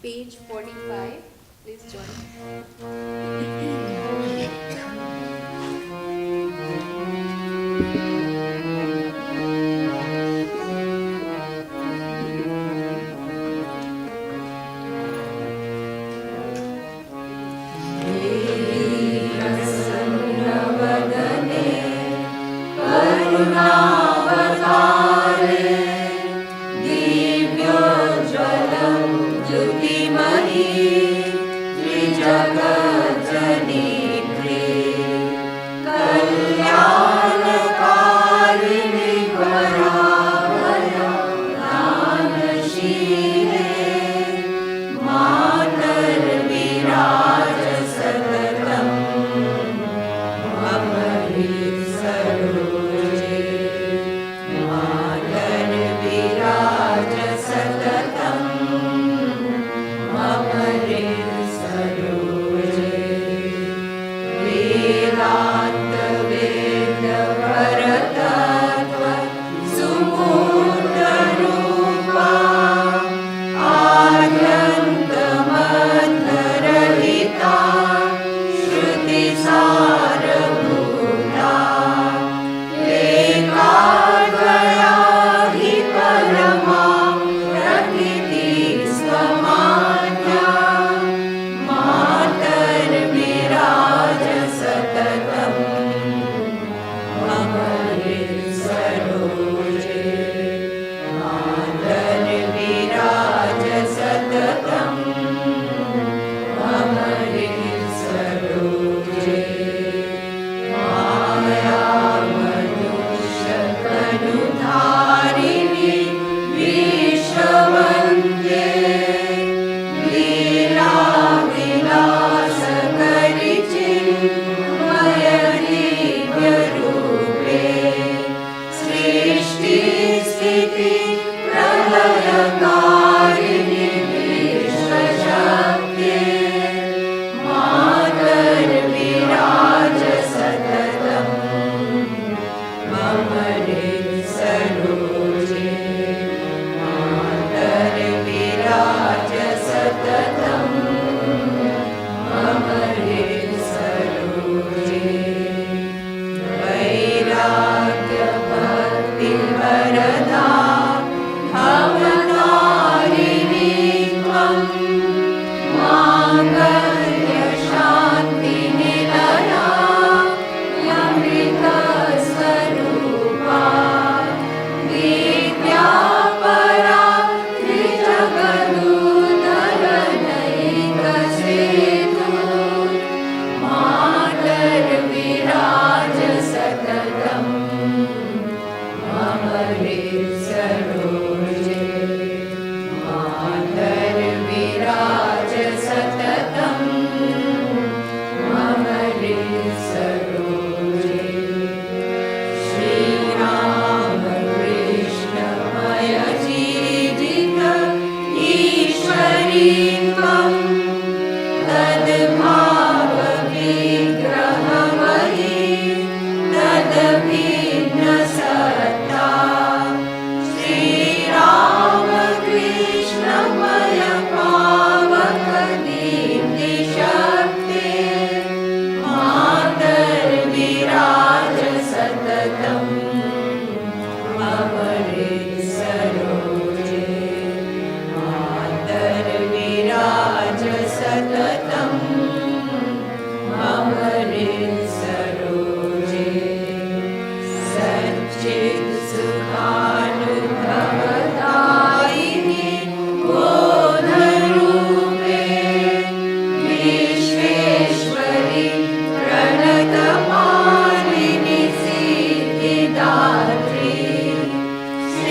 page 45. Please join.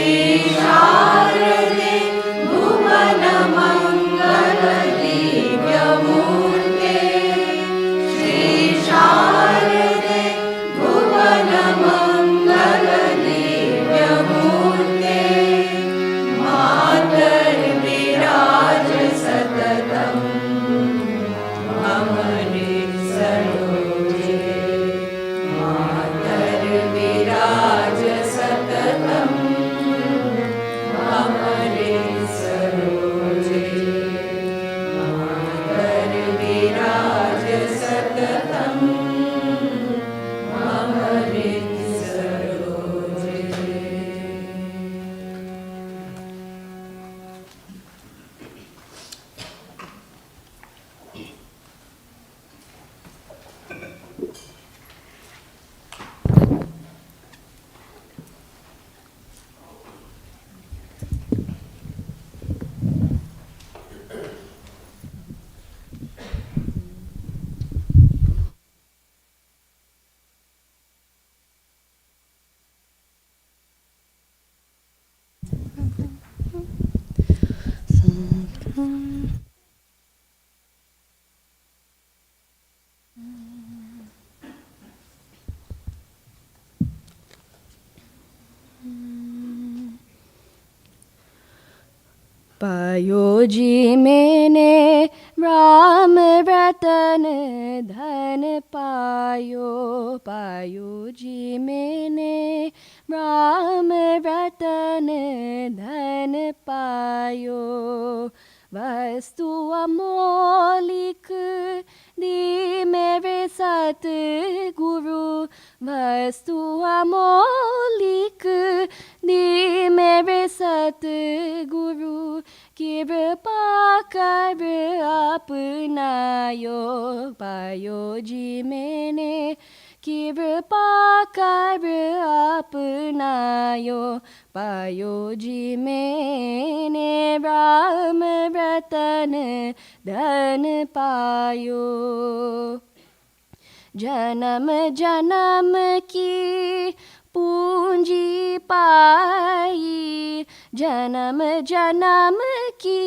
Sri पायो जी मैंने राम रतन धन पायो, पायो जी मैंने राम रतन धन पायो। वस्तु अमौलिक दी मेरे सतगुरु, वस्तु अमौलिक दी मेरे सतगुरु, कृपा कर अपनायो, पायो जी मैंने कृपा कर अपनायो, पायो जी मैंने राम रतन धन पायो। जन्म जन्म की पूंजी पाई, जन्म जन्म की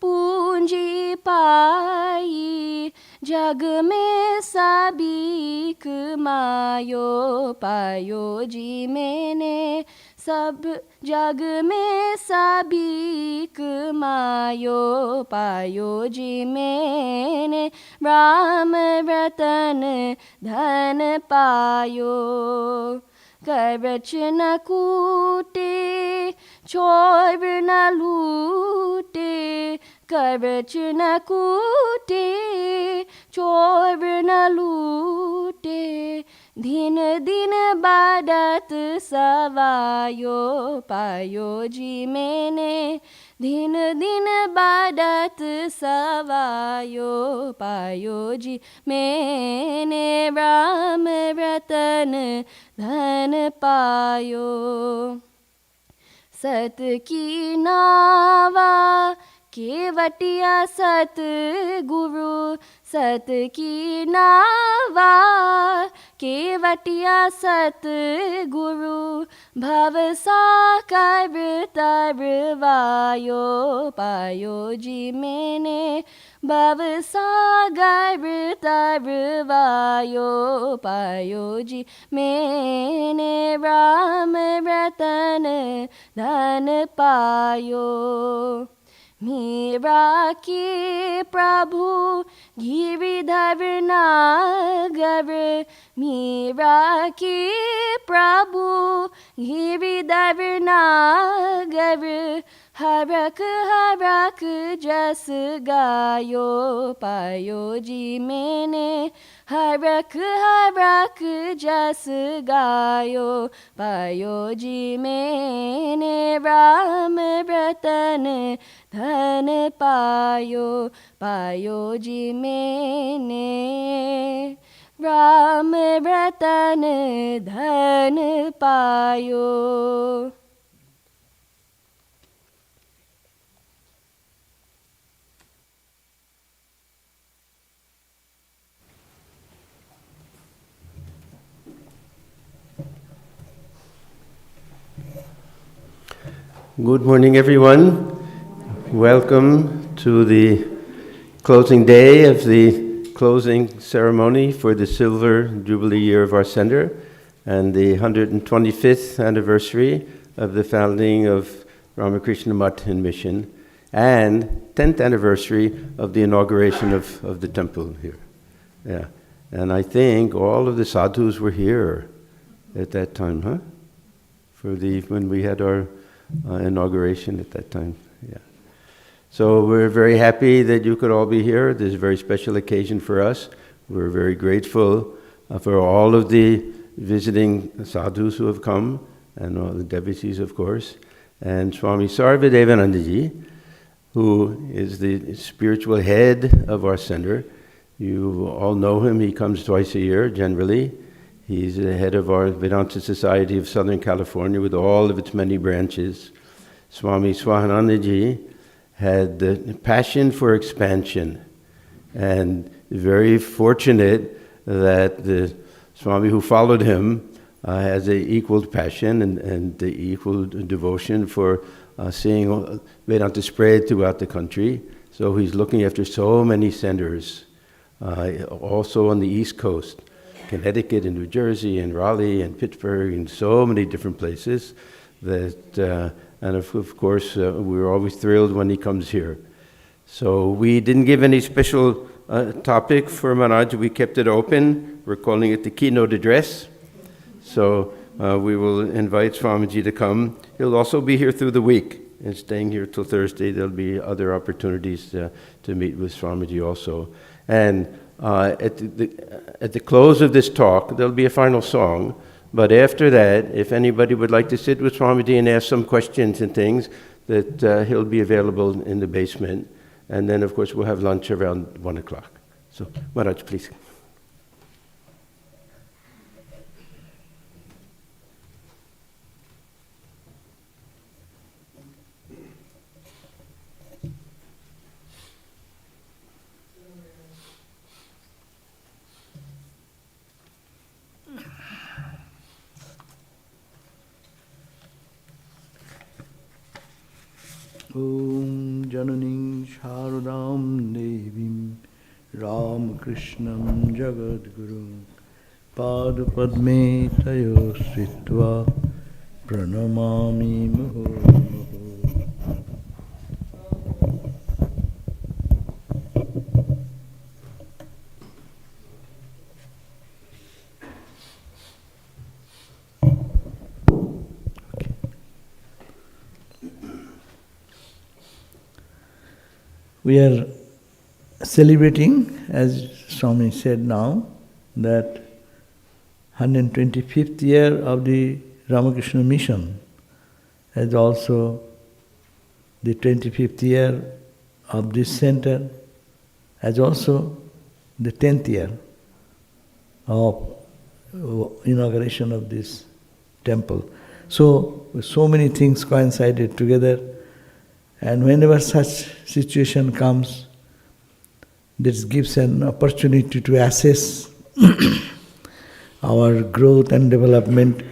पूंजी पाई, जग में सभी कमायो, पायो जी मैंने सब जग में सभी कमायो, पायो जी मैंने राम रतन धन पायो। करच न कूटे चोर न लूटे, करच न कूटे चोर न लूटे, दिन दिन बाडत सवायो, पायो जी मैंने दिन दिन बाडत सवायो, पायो जी मैंने राम रतन धन पायो। सत की नावा केवटिया सत गुरु, सत की नावा केवटिया सत गुरु, भव साकर तरवायो, पायो जी मैंने भव सागर तरवायो, पायो जी मैंने राम रतन धन पायो। मीरा के प्रभु गिरिधर नागर, मीरा के प्रभु गिरिधर नागर, हरक हरक जस गायो, पायो जी मैंने हरक हरक जस गायो, पायो जी मैंने राम रतन धन पायो, पायो जी मैंने राम रतन धन पायो। Good morning, everyone. Welcome to the closing day of the closing ceremony for the Silver Jubilee year of our center and the 125th anniversary of the founding of Ramakrishna Math in Mission and 10th anniversary of the inauguration of the temple here. Yeah, and I think all of the sadhus were here at that time, huh? When we had our inauguration at that time, yeah. So we're very happy that you could all be here. This is a very special occasion for us. We're very grateful for all of the visiting sadhus who have come, and all the devotees, of course, and Swami Sarvadevananda ji, who is the spiritual head of our center. You all know him. He comes twice a year, generally. He's the head of our Vedanta Society of Southern California with all of its many branches. Swami Swahananda ji had the passion for expansion, and very fortunate that the Swami who followed him has an equal passion and the equal devotion for seeing Vedanta spread throughout the country. So he's looking after so many centers, also on the East Coast, Connecticut and New Jersey and Raleigh and Pittsburgh and so many different places. And of course, we're always thrilled when he comes here. So we didn't give any special topic for Maharaj. We kept it open. We're calling it the Keynote Address. So we will invite Swamiji to come. He'll also be here through the week and staying here till Thursday. There'll be other opportunities to meet with Swamiji also. And at the close of this talk, there'll be a final song. But after that, if anybody would like to sit with Swamiji and ask some questions and things, that he'll be available in the basement. And then, of course, we'll have lunch around 1 o'clock. So, Maharaj, please. Om Jananing Sharadam Devim Ramakrishnam Jagadguru Padapadme Tayo Sritva Pranamami Muhu. We are celebrating, as Swami said now, that 125th year of the Ramakrishna mission, as also the 25th year of this center, as also the 10th year of inauguration of this temple. So many things coincided together. And whenever such situation comes, this gives an opportunity to assess our growth and development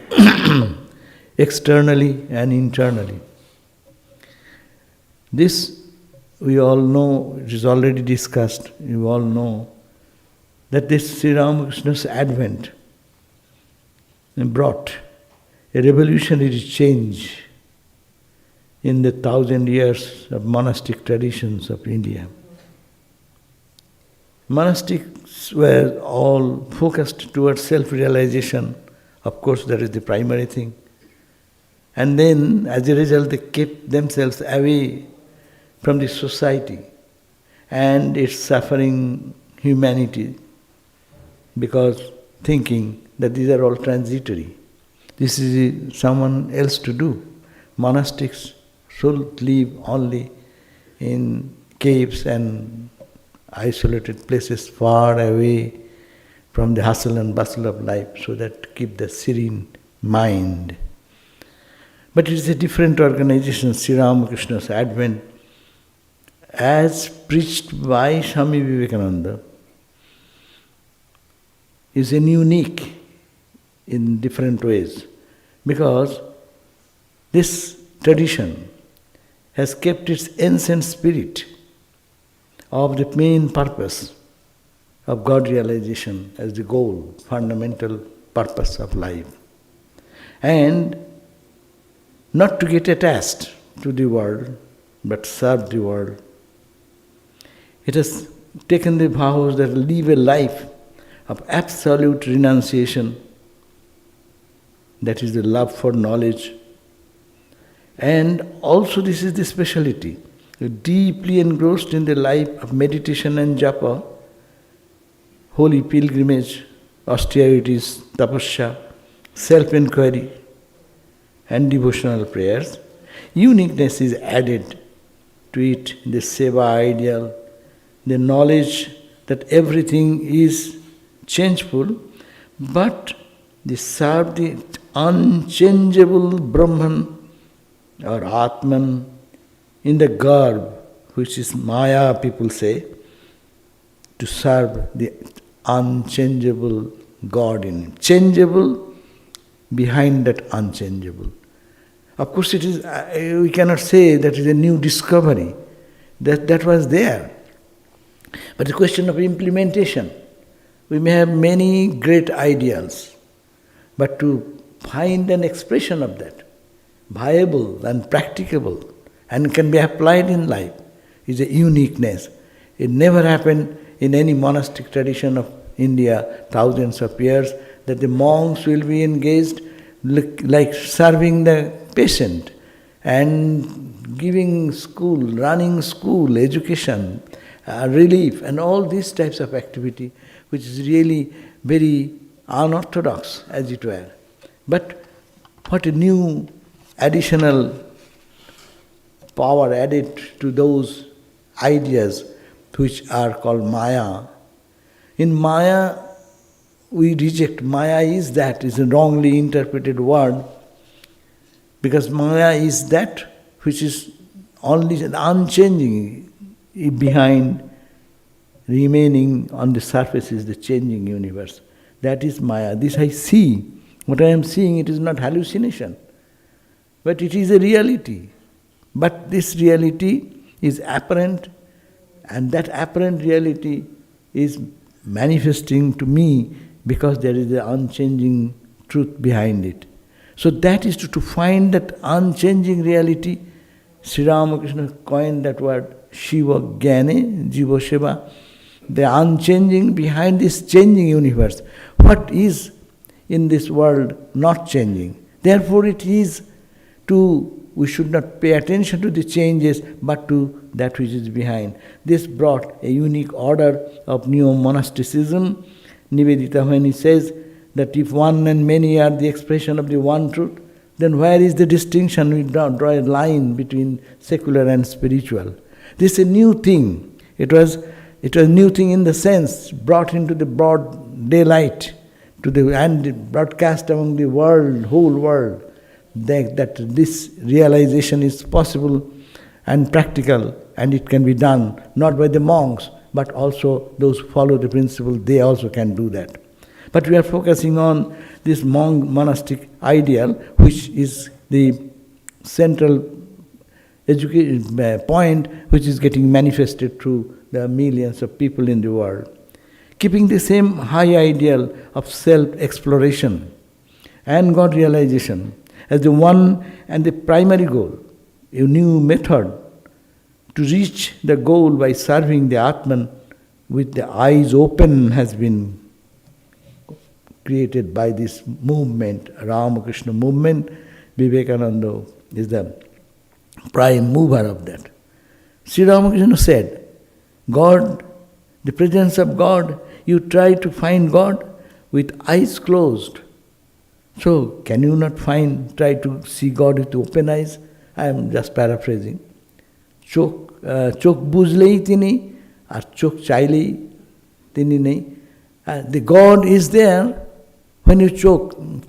externally and internally. This we all know, it is already discussed, you all know, that this Sri Ramakrishna's advent brought a revolutionary change in the 1,000 years of monastic traditions of India. Monastics were all focused towards self-realization. Of course, that is the primary thing. And then, as a result, they kept themselves away from the society and its suffering humanity, because thinking that these are all transitory. This is someone else to do. Monastics should live only in caves and isolated places far away from the hustle and bustle of life, so that keep the serene mind. But it is a different organization, Sri Ramakrishna's advent, as preached by Swami Vivekananda, is a unique in different ways, because this tradition has kept its ancient spirit of the main purpose of God realization as the goal, fundamental purpose of life. And not to get attached to the world, but serve the world. It has taken the vows that live a life of absolute renunciation, that is the love for knowledge. And also this is the speciality, deeply engrossed in the life of meditation and japa, holy pilgrimage, austerities, tapasya, self-inquiry and devotional prayers. Uniqueness is added to it, the seva ideal, the knowledge that everything is changeful, but they serve the unchangeable Brahman or Atman in the garb, which is Maya, people say, to serve the unchangeable God in him. Changeable behind that unchangeable. Of course, it is. We cannot say that is a new discovery. That was there. But the question of implementation, we may have many great ideals, but to find an expression of that, viable and practicable, and can be applied in life, is a uniqueness. It never happened in any monastic tradition of India, thousands of years, that the monks will be engaged like serving the patient and giving school, running school, education, relief, and all these types of activity, which is really very unorthodox, as it were. But what a new additional power added to those ideas which are called Maya. In Maya, we reject. Maya is that, is a wrongly interpreted word, because Maya is that which is only unchanging, behind, remaining on the surface is the changing universe. That is Maya. This I see. What I am seeing, it is not hallucination, but it is a reality. But this reality is apparent, and that apparent reality is manifesting to me because there is an unchanging truth behind it. So that is to find that unchanging reality. Sri Ramakrishna coined that word Shiva Gyane, Jiva Shiva, the unchanging behind this changing universe. What is in this world not changing? Therefore it is we should not pay attention to the changes, but to that which is behind. This brought a unique order of neo-monasticism. Nivedita, when he says that if one and many are the expression of the one truth, then where is the distinction? We draw a line between secular and spiritual. This is a new thing. It was a new thing in the sense brought into the broad daylight and broadcast among the world, whole world, that this realization is possible and practical, and it can be done not by the monks, but also those who follow the principle, they also can do that. But we are focusing on this monastic ideal, which is the central point which is getting manifested through the millions of people in the world. Keeping the same high ideal of self-exploration and God realization as the one and the primary goal, a new method to reach the goal by serving the Atman with the eyes open has been created by this movement, Ramakrishna movement. Vivekananda is the prime mover of that. Sri Ramakrishna said, God, the presence of God, you try to find God with eyes closed. So, can you not try to see God with open eyes? I am just paraphrasing. Chok bujlei tini, or chok chailei tini nahi. The God is there. When you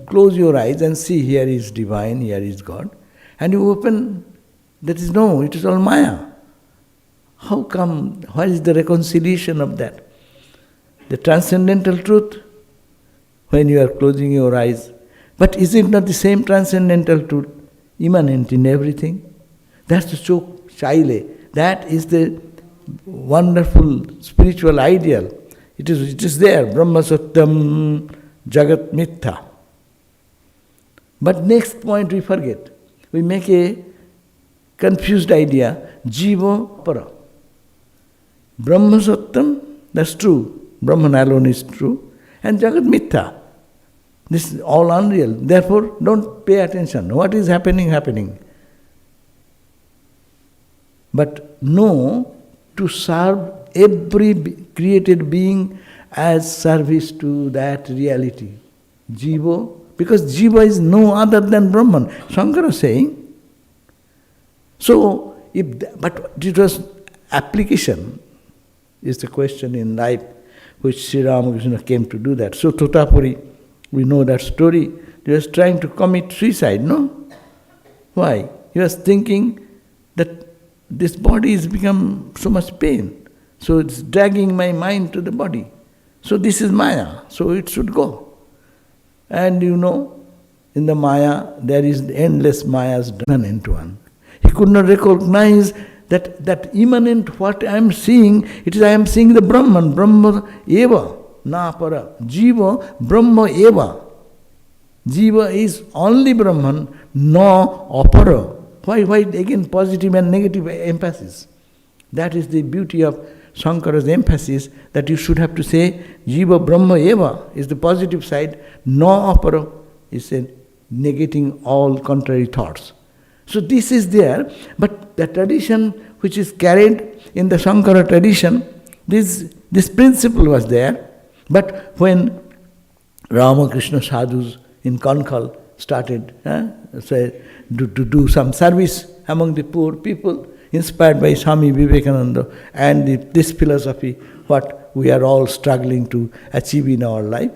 close your eyes and see, here is divine, here is God, and you open, it is all Maya. How come, what is the reconciliation of that? The transcendental truth, when you are closing your eyes. But is it not the same transcendental truth, immanent in everything? That's the chok chaile. That is the wonderful spiritual ideal. It is there, Brahma Satyam Jagat Mithya. But next point we forget. We make a confused idea, Jiva Para. Brahma Satyam, that's true. Brahman alone is true. And Jagat Mithya. This is all unreal. Therefore, don't pay attention. What is happening. But know to serve every created being as service to that reality. Jiva, because Jiva is no other than Brahman. Shankara saying. So, but it was application is the question in life which Sri Ramakrishna came to do that. So Totapuri, we know that story. He was trying to commit suicide, no? Why? He was thinking that this body has become so much pain. So it's dragging my mind to the body. So this is Maya, so it should go. And in the Maya, there is endless Mayas immanent one. He could not recognize that immanent what I am seeing, it is I am seeing the Brahman, Brahma eva, na para. Jiva, Brahma eva. Jiva is only Brahman, no apara. Why again positive and negative emphasis? That is the beauty of Shankara's emphasis, that you should have to say Jiva Brahma eva is the positive side, no apara is negating all contrary thoughts. So this is there, but the tradition which is carried in the Shankara tradition, this principle was there. But when Ramakrishna sadhus in Kankal started to do some service among the poor people, inspired by Swami Vivekananda and this philosophy, what we are all struggling to achieve in our life,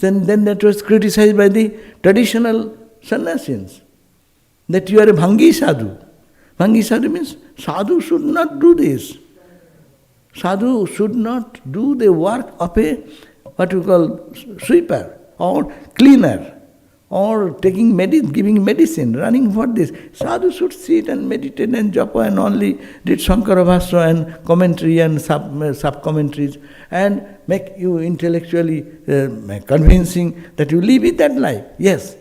then that was criticized by the traditional sannyasins, that you are a Bhangi sadhu. Bhangi sadhu means sadhu should not do this. Sadhu should not do the work of a, what we call, sweeper or cleaner, or giving medicine, running for this. Sadhu should sit and meditate and japa and only read Shankara Bhashya and commentary and sub-commentaries and make you intellectually convincing that you live with that life. Yes.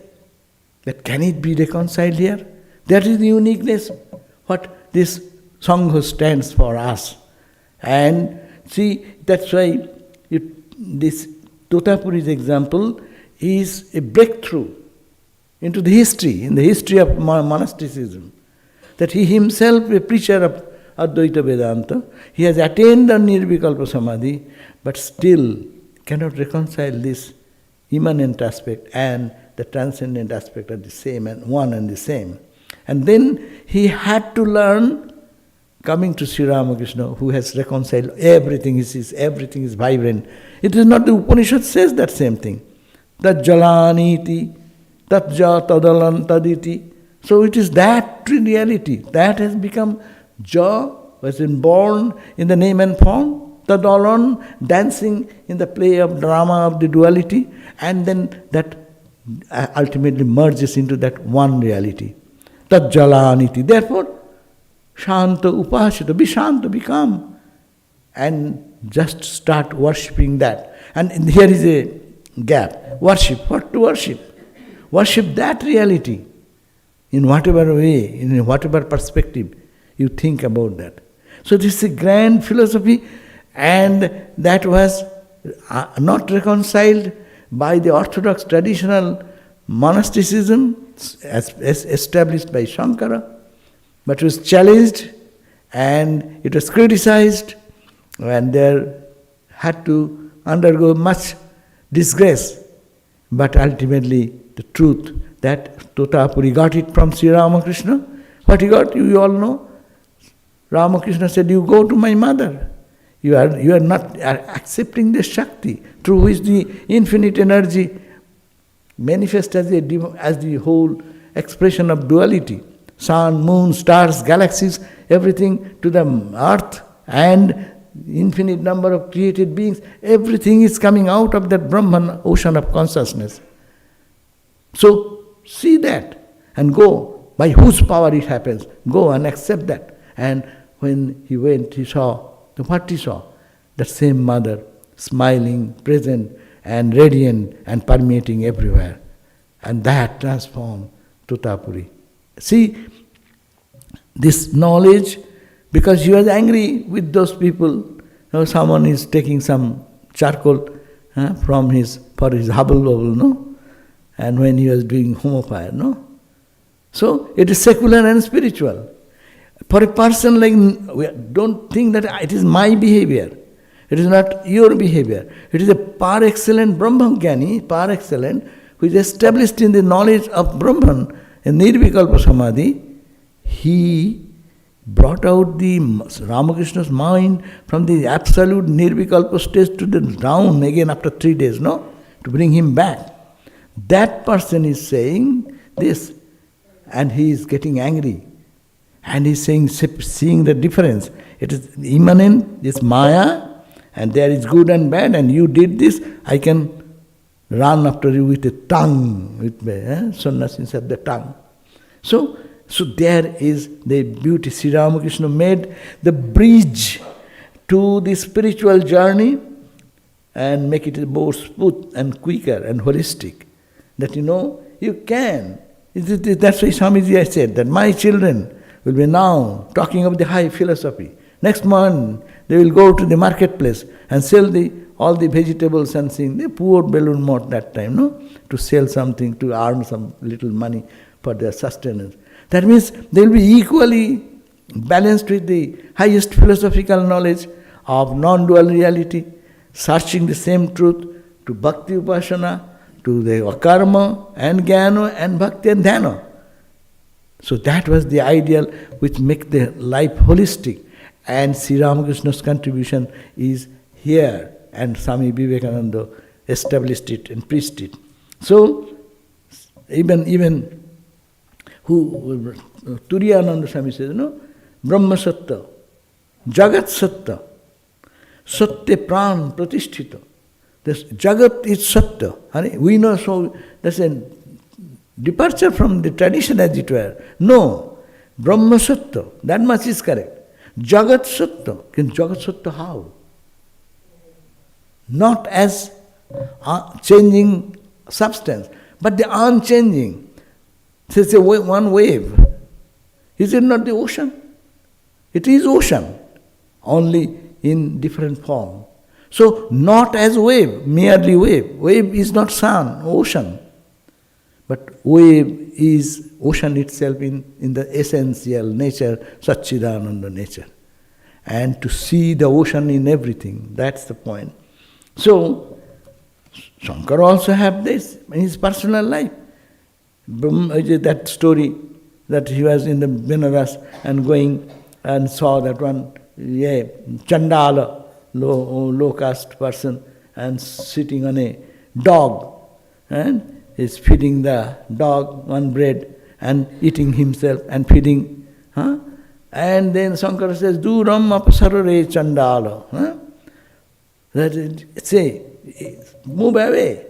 But can it be reconciled here? That is the uniqueness, what this Sangha stands for us. And see, that's why this Totapuri's example is a breakthrough into the history, in the history of monasticism. That he himself, a preacher of Advaita Vedanta, he has attained the Nirvikalpa Samadhi, but still cannot reconcile this immanent aspect and the transcendent aspect are the same and one and the same. And then he had to learn, coming to Sri Ramakrishna, who has reconciled everything, everything is vibrant. It is not the Upanishad says that same thing. Tat jalaniti, tat ja tadalan taditi. So it is that reality, that has become ja, was born in the name and form, tadalan, dancing in the play of drama of the duality, and then that ultimately merges into that one reality. Tat jalaniti. Therefore, shanta upashita, be shanta, be calm, and just start worshipping that. And here is a gap. Worship. What to worship? Worship that reality in whatever way, in whatever perspective you think about that. So this is a grand philosophy, and that was not reconciled by the orthodox traditional monasticism as established by Shankara, but was challenged and it was criticized, and there had to undergo much disgrace. But ultimately the truth that Totapuri got it from Sri Ramakrishna. What he got, you all know. Ramakrishna said, you go to my mother. You are not accepting the Shakti, through which the infinite energy manifests as the whole expression of duality. Sun, moon, stars, galaxies, everything to the earth and infinite number of created beings, everything is coming out of that Brahman ocean of consciousness. So see that and go, by whose power it happens, go and accept that. And when he went, he saw, what he saw? The same mother, smiling, present and radiant and permeating everywhere. And that transformed Totapuri. See, this knowledge, because he was angry with those people. Someone is taking some charcoal for his hubble bubble, no? And when he was doing homo fire, no? So it is secular and spiritual. For a person like, don't think that it is my behavior. It is not your behavior. It is a par excellent Brahmajnani, par excellent, who is established in the knowledge of Brahman, in Nirvikalpa Samadhi. He brought out the Ramakrishna's mind from the absolute Nirvikalpa stage to the down again after 3 days, no? To bring him back. That person is saying this, and he is getting angry. And he is saying, seeing the difference. It is immanent, this Maya, and there is good and bad, and you did this, I can run after you with a tongue, with sannyasis have the tongue. So there is the beauty. Sri Ramakrishna made the bridge to the spiritual journey and make it more smooth and quicker and holistic. That you can. That's why Swamiji said that my children will be now talking about the high philosophy. Next month they will go to the marketplace and sell all the vegetables and things. The poor Belur Math that time, to sell something, to earn some little money for their sustenance. That means they will be equally balanced with the highest philosophical knowledge of non-dual reality, searching the same truth to bhakti upasana, to the karma and jnana and bhakti and dhyana. So that was the ideal which make the life holistic. And Sri Ramakrishna's contribution is here, and Swami Vivekananda established it and preached it. So even who Turiyananda Swami says, Brahma Sattva, Jagat Sattva, Satya Pran Pratisthita. This Jagat is Sattva. We know, so that's a departure from the tradition as it were. No, Brahma Sattva, that much is correct. Jagat Sattva. Jagat Sattva how? Not as changing substance, but the unchanging. It's one wave. Is it not the ocean? It is ocean, only in different form. So not as wave, merely wave. Wave is not sun, ocean. But wave is ocean itself in the essential nature, Satchidananda nature. And to see the ocean in everything, that's the point. So, Shankara also have this in his personal life. That story that he was in the Benaras and going and saw that one Chandala, low caste person, and sitting on a dog, and is feeding the dog one bread and eating himself and feeding. And then Shankara says, Duram apasarare Chandala. That is, say, move away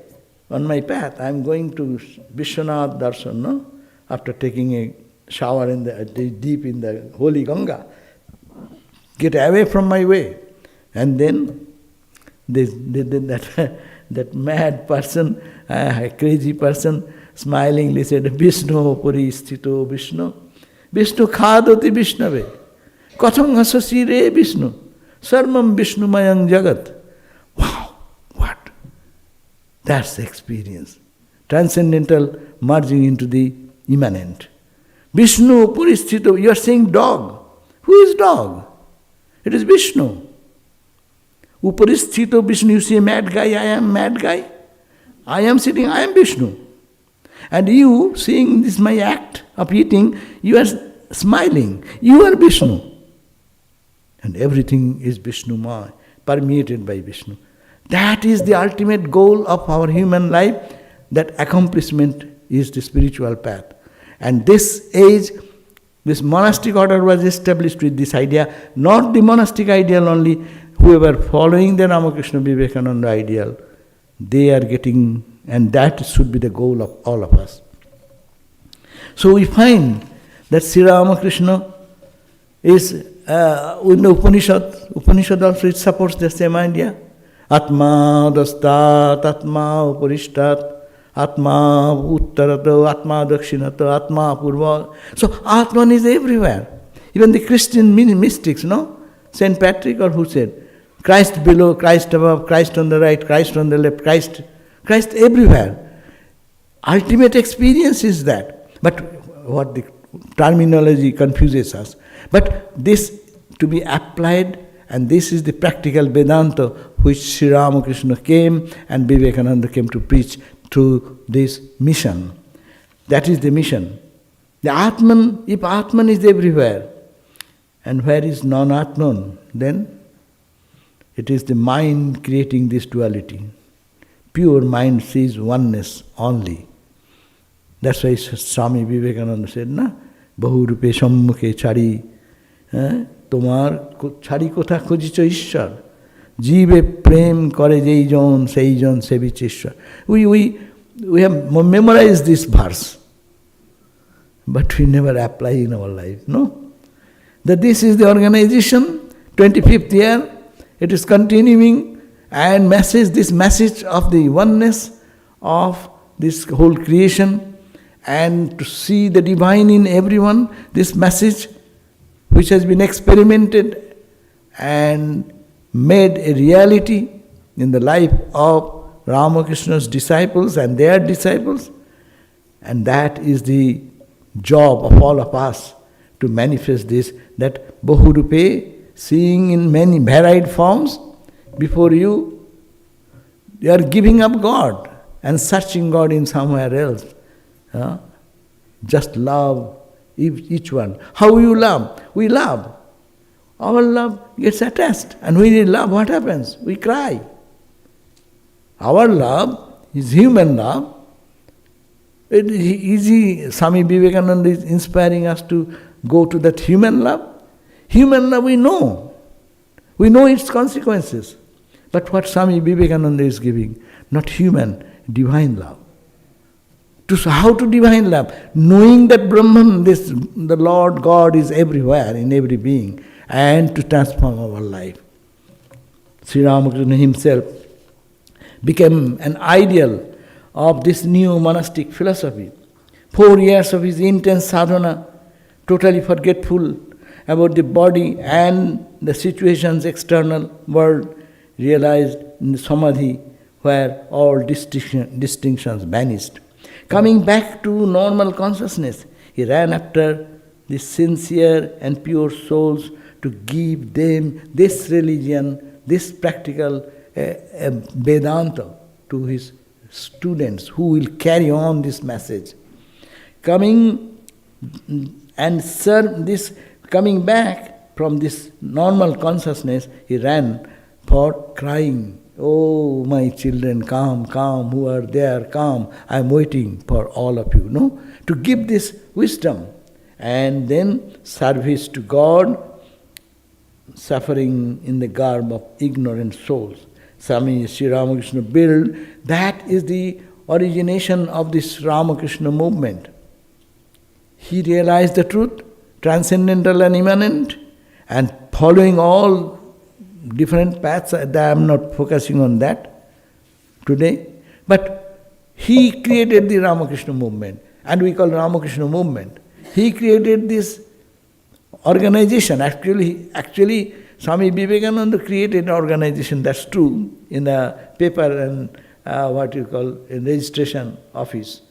on my path. I am going to Vishwanath Darshan, no? After taking a shower deep in the holy Ganga. Get away from my way. And then that mad person, a crazy person, smilingly said, Vishnu puri sthito Vishnu. Vishnu khadati Vishnave. Katham hasasi re Vishnu. Sarvam Vishnu mayang jagat. Wow, what? That's the experience. Transcendental merging into the immanent. Vishnu Puristhito, you are saying dog. Who is dog? It is Vishnu. Uparisthito Vishnu, you see a mad guy, I am mad guy. I am sitting, I am Vishnu. And you, seeing this my act of eating, you are smiling. You are Vishnu. And everything is Vishnu-maya, permeated by Vishnu. That is the ultimate goal of our human life. That accomplishment is the spiritual path. And this age, this monastic order was established with this idea, not the monastic ideal only. Whoever following the Ramakrishna Vivekananda ideal, they are getting, and that should be the goal of all of us. So we find that Sri Ramakrishna is, in the Upanishad also it supports the same idea. Atma dastat, Atma uparishtat, Atma uttarato, Atma dakshinato, Atma purva. So Atman is everywhere. Even the Christian mystics, Saint Patrick or who said, Christ below, Christ above, Christ on the right, Christ on the left, Christ everywhere. Ultimate experience is that. But what the terminology confuses us. But this to be applied, and this is the practical Vedanta which Sri Ramakrishna came and Vivekananda came to preach through this mission. That is the mission. The Atman, if Atman is everywhere, and where is non-Atman, then it is the mind creating this duality. Pure mind sees oneness only. That's why Swami Vivekananda said, Bahu rupe sammukhe chari, tomar chari kotha khojicho Ishwar. Jive prem kore jeijon seijon sevicheshwar. We have memorized this verse, but we never apply in our life, no? That this is the organization, 25th year, it is continuing, and this message of the oneness of this whole creation, and to see the divine in everyone, this message which has been experimented and made a reality in the life of Ramakrishna's disciples and their disciples, and that is the job of all of us to manifest this, that Bahurupe, seeing in many varied forms before you, you are giving up God and searching God in somewhere else. Just love each one. How you love? We love. Our love gets attached. And when we love, what happens? We cry. Our love is human love. It is easy. Swami Vivekananda is inspiring us to go to that human love. Human love we know. We know its consequences. But what Swami Vivekananda is giving, not human, divine love. How to divine love? Knowing that Brahman, the Lord God is everywhere, in every being, and to transform our life. Sri Ramakrishna himself became an ideal of this new monastic philosophy. 4 years of his intense sadhana, totally forgetful about the body and the situations external world, realized in the samadhi where all distinctions vanished. Coming back to normal consciousness, he ran after the sincere and pure souls to give them this religion, this practical Vedanta to his students who will carry on this message. Coming and serve this, coming back from this normal consciousness, he ran for crying, "Oh, my children, come, come, who are there, come, I am waiting for all of you," no? To give this wisdom, and then service to God, suffering in the garb of ignorant souls. Swami Sri Ramakrishna built, that is the origination of this Ramakrishna movement. He realized the truth, transcendental and immanent, and following all different paths. I am not focusing on that today. But he created the Ramakrishna movement, and we call Ramakrishna movement. He created this organization. Actually, Swami Vivekananda created an organization, that's true, in a paper and in registration office,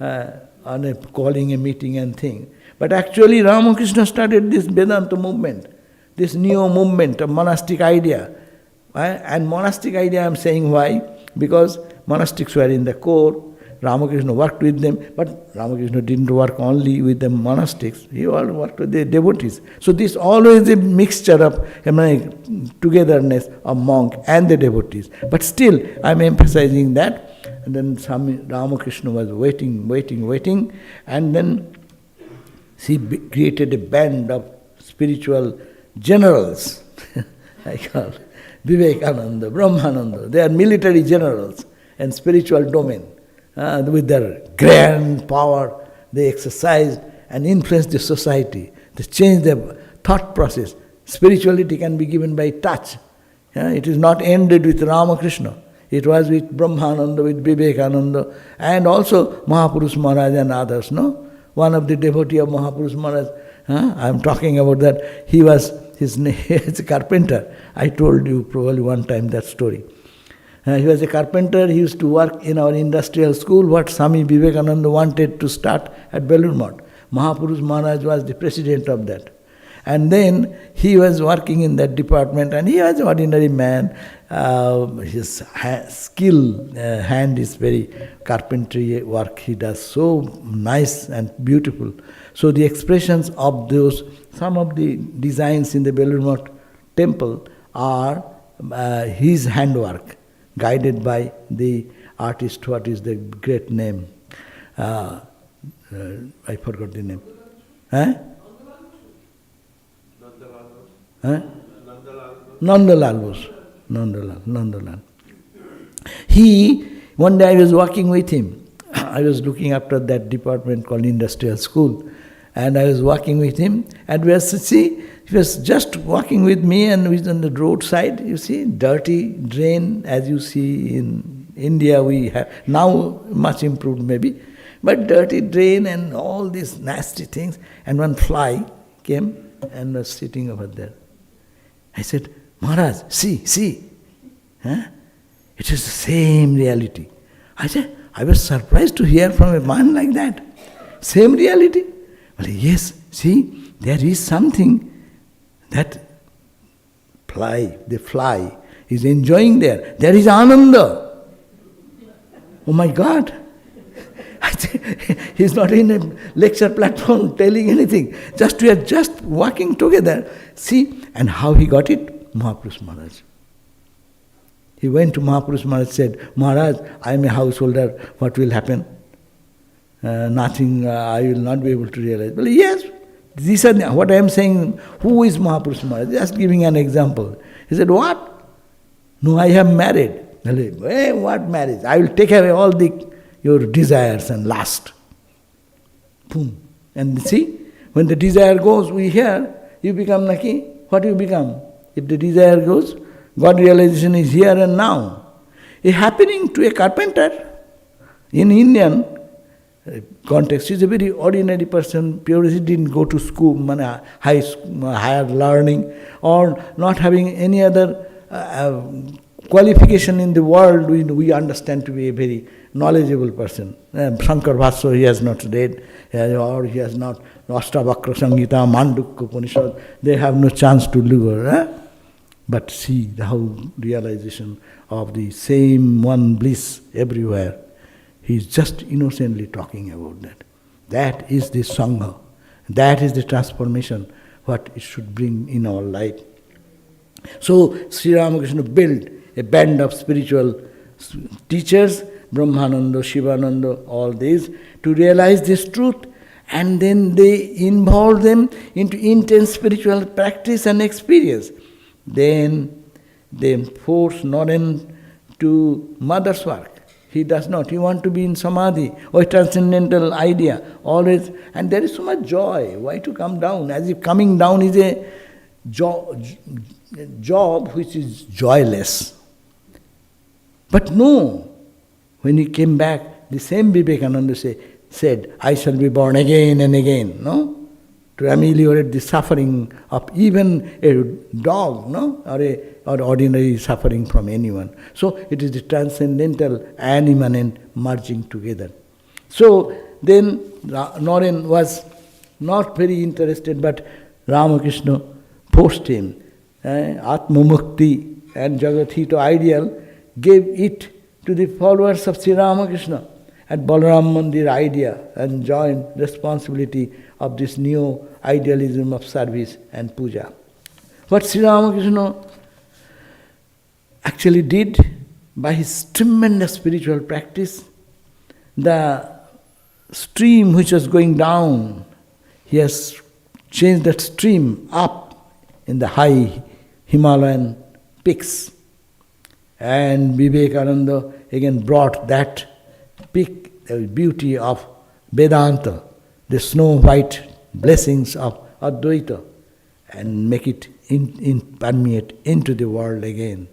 on calling a meeting and thing. But actually Ramakrishna started this Vedanta movement, this new movement of monastic idea. And monastic idea I am saying why? Because monastics were in the core, Ramakrishna worked with them, but Ramakrishna didn't work only with the monastics, he also worked with the devotees. So this always a mixture of togetherness of monk and the devotees. But still, I am emphasizing that. And then Swami Ramakrishna was waiting, and then he created a band of spiritual generals, I call Vivekananda, Brahmananda. They are military generals and spiritual domain. With their grand power, they exercised and influenced the society. They changed the thought process. Spirituality can be given by touch. It is not ended with Ramakrishna. It was with Brahmananda, with Vivekananda, and also Mahapurush Maharaj and others, no? One of the devotee of Mahapurush Maharaj, I am talking about that, he was a carpenter. I told you probably one time that story. He was a carpenter, he used to work in our industrial school, what Swami Vivekananda wanted to start at Belur Math. Mahapurush Maharaj was the president of that. And then he was working in that department, and he was an ordinary man. His hand is very carpentry work he does, so nice and beautiful. So the expressions of some of the designs in the Belur Math temple are his handwork, guided by the artist, what is the great name? I forgot the name. Nandalal Bose. Nandalal. One day I was walking with him. I was looking after that department called Industrial School. And I was walking with him. And he was just walking with me and we was on the roadside. You see, dirty drain, as you see in India we have. Now much improved maybe. But dirty drain and all these nasty things. And one fly came and was sitting over there. I said, Maharaj, see. Huh? It is the same reality. I said, I was surprised to hear from a man like that. Same reality? Well, yes, see, there is something that the fly is enjoying there. There is ananda. Oh my God. He's not in a lecture platform telling anything. We are just walking together. See, and how he got it? Mahapurush Maharaj. He went to Mahapurush Maharaj and said, Maharaj, I am a householder, what will happen? Nothing, I will not be able to realize. Well, yes, these are what I am saying. Who is Mahapurush Maharaj? Just giving an example. He said, what? No, I have married. Hey, what marriage? I will take away all your desires and lust. Boom. And see, when the desire goes, we hear, you become lucky. What you become? If the desire goes, God realization is here and now. It happening to a carpenter. In Indian context, he's a very ordinary person, pure, he didn't go to school, higher learning, or not having any other qualification in the world, we understand to be a very knowledgeable person. Shankar Bhasya, he has not read, or he has not Ashtavakra Samhita, Mandukya Upanishad, they have no chance to look. But see how realization of the same one bliss everywhere. He is just innocently talking about that. That is the Sangha. That is the transformation, what it should bring in our life. So, Sri Ramakrishna built a band of spiritual teachers, Brahmananda, Shivananda, all these, to realize this truth, and then they involve them into intense spiritual practice and experience. Then they force Naren to mother's work. He does not. He wants to be in samadhi or a transcendental idea, always. And there is so much joy. Why to come down? As if coming down is a job which is joyless. But no, when he came back, the same Vivekananda said, I shall be born again and again, no? To ameliorate the suffering of even a dog, no? Or ordinary suffering from anyone. So it is the transcendental and immanent merging together. So then Naren was not very interested, but Ramakrishna forced him. Atma Mukti and Jagathita ideal, gave it to the followers of Sri Ramakrishna at Balaram Mandir idea and joined responsibility of this new idealism of service and puja. What Sri Ramakrishna actually did by his tremendous spiritual practice, the stream which was going down, he has changed that stream up in the high Himalayan peaks. And Vivekananda again brought that peak, the beauty of Vedanta, the snow-white blessings of Advaita, and make it permeate into the world again.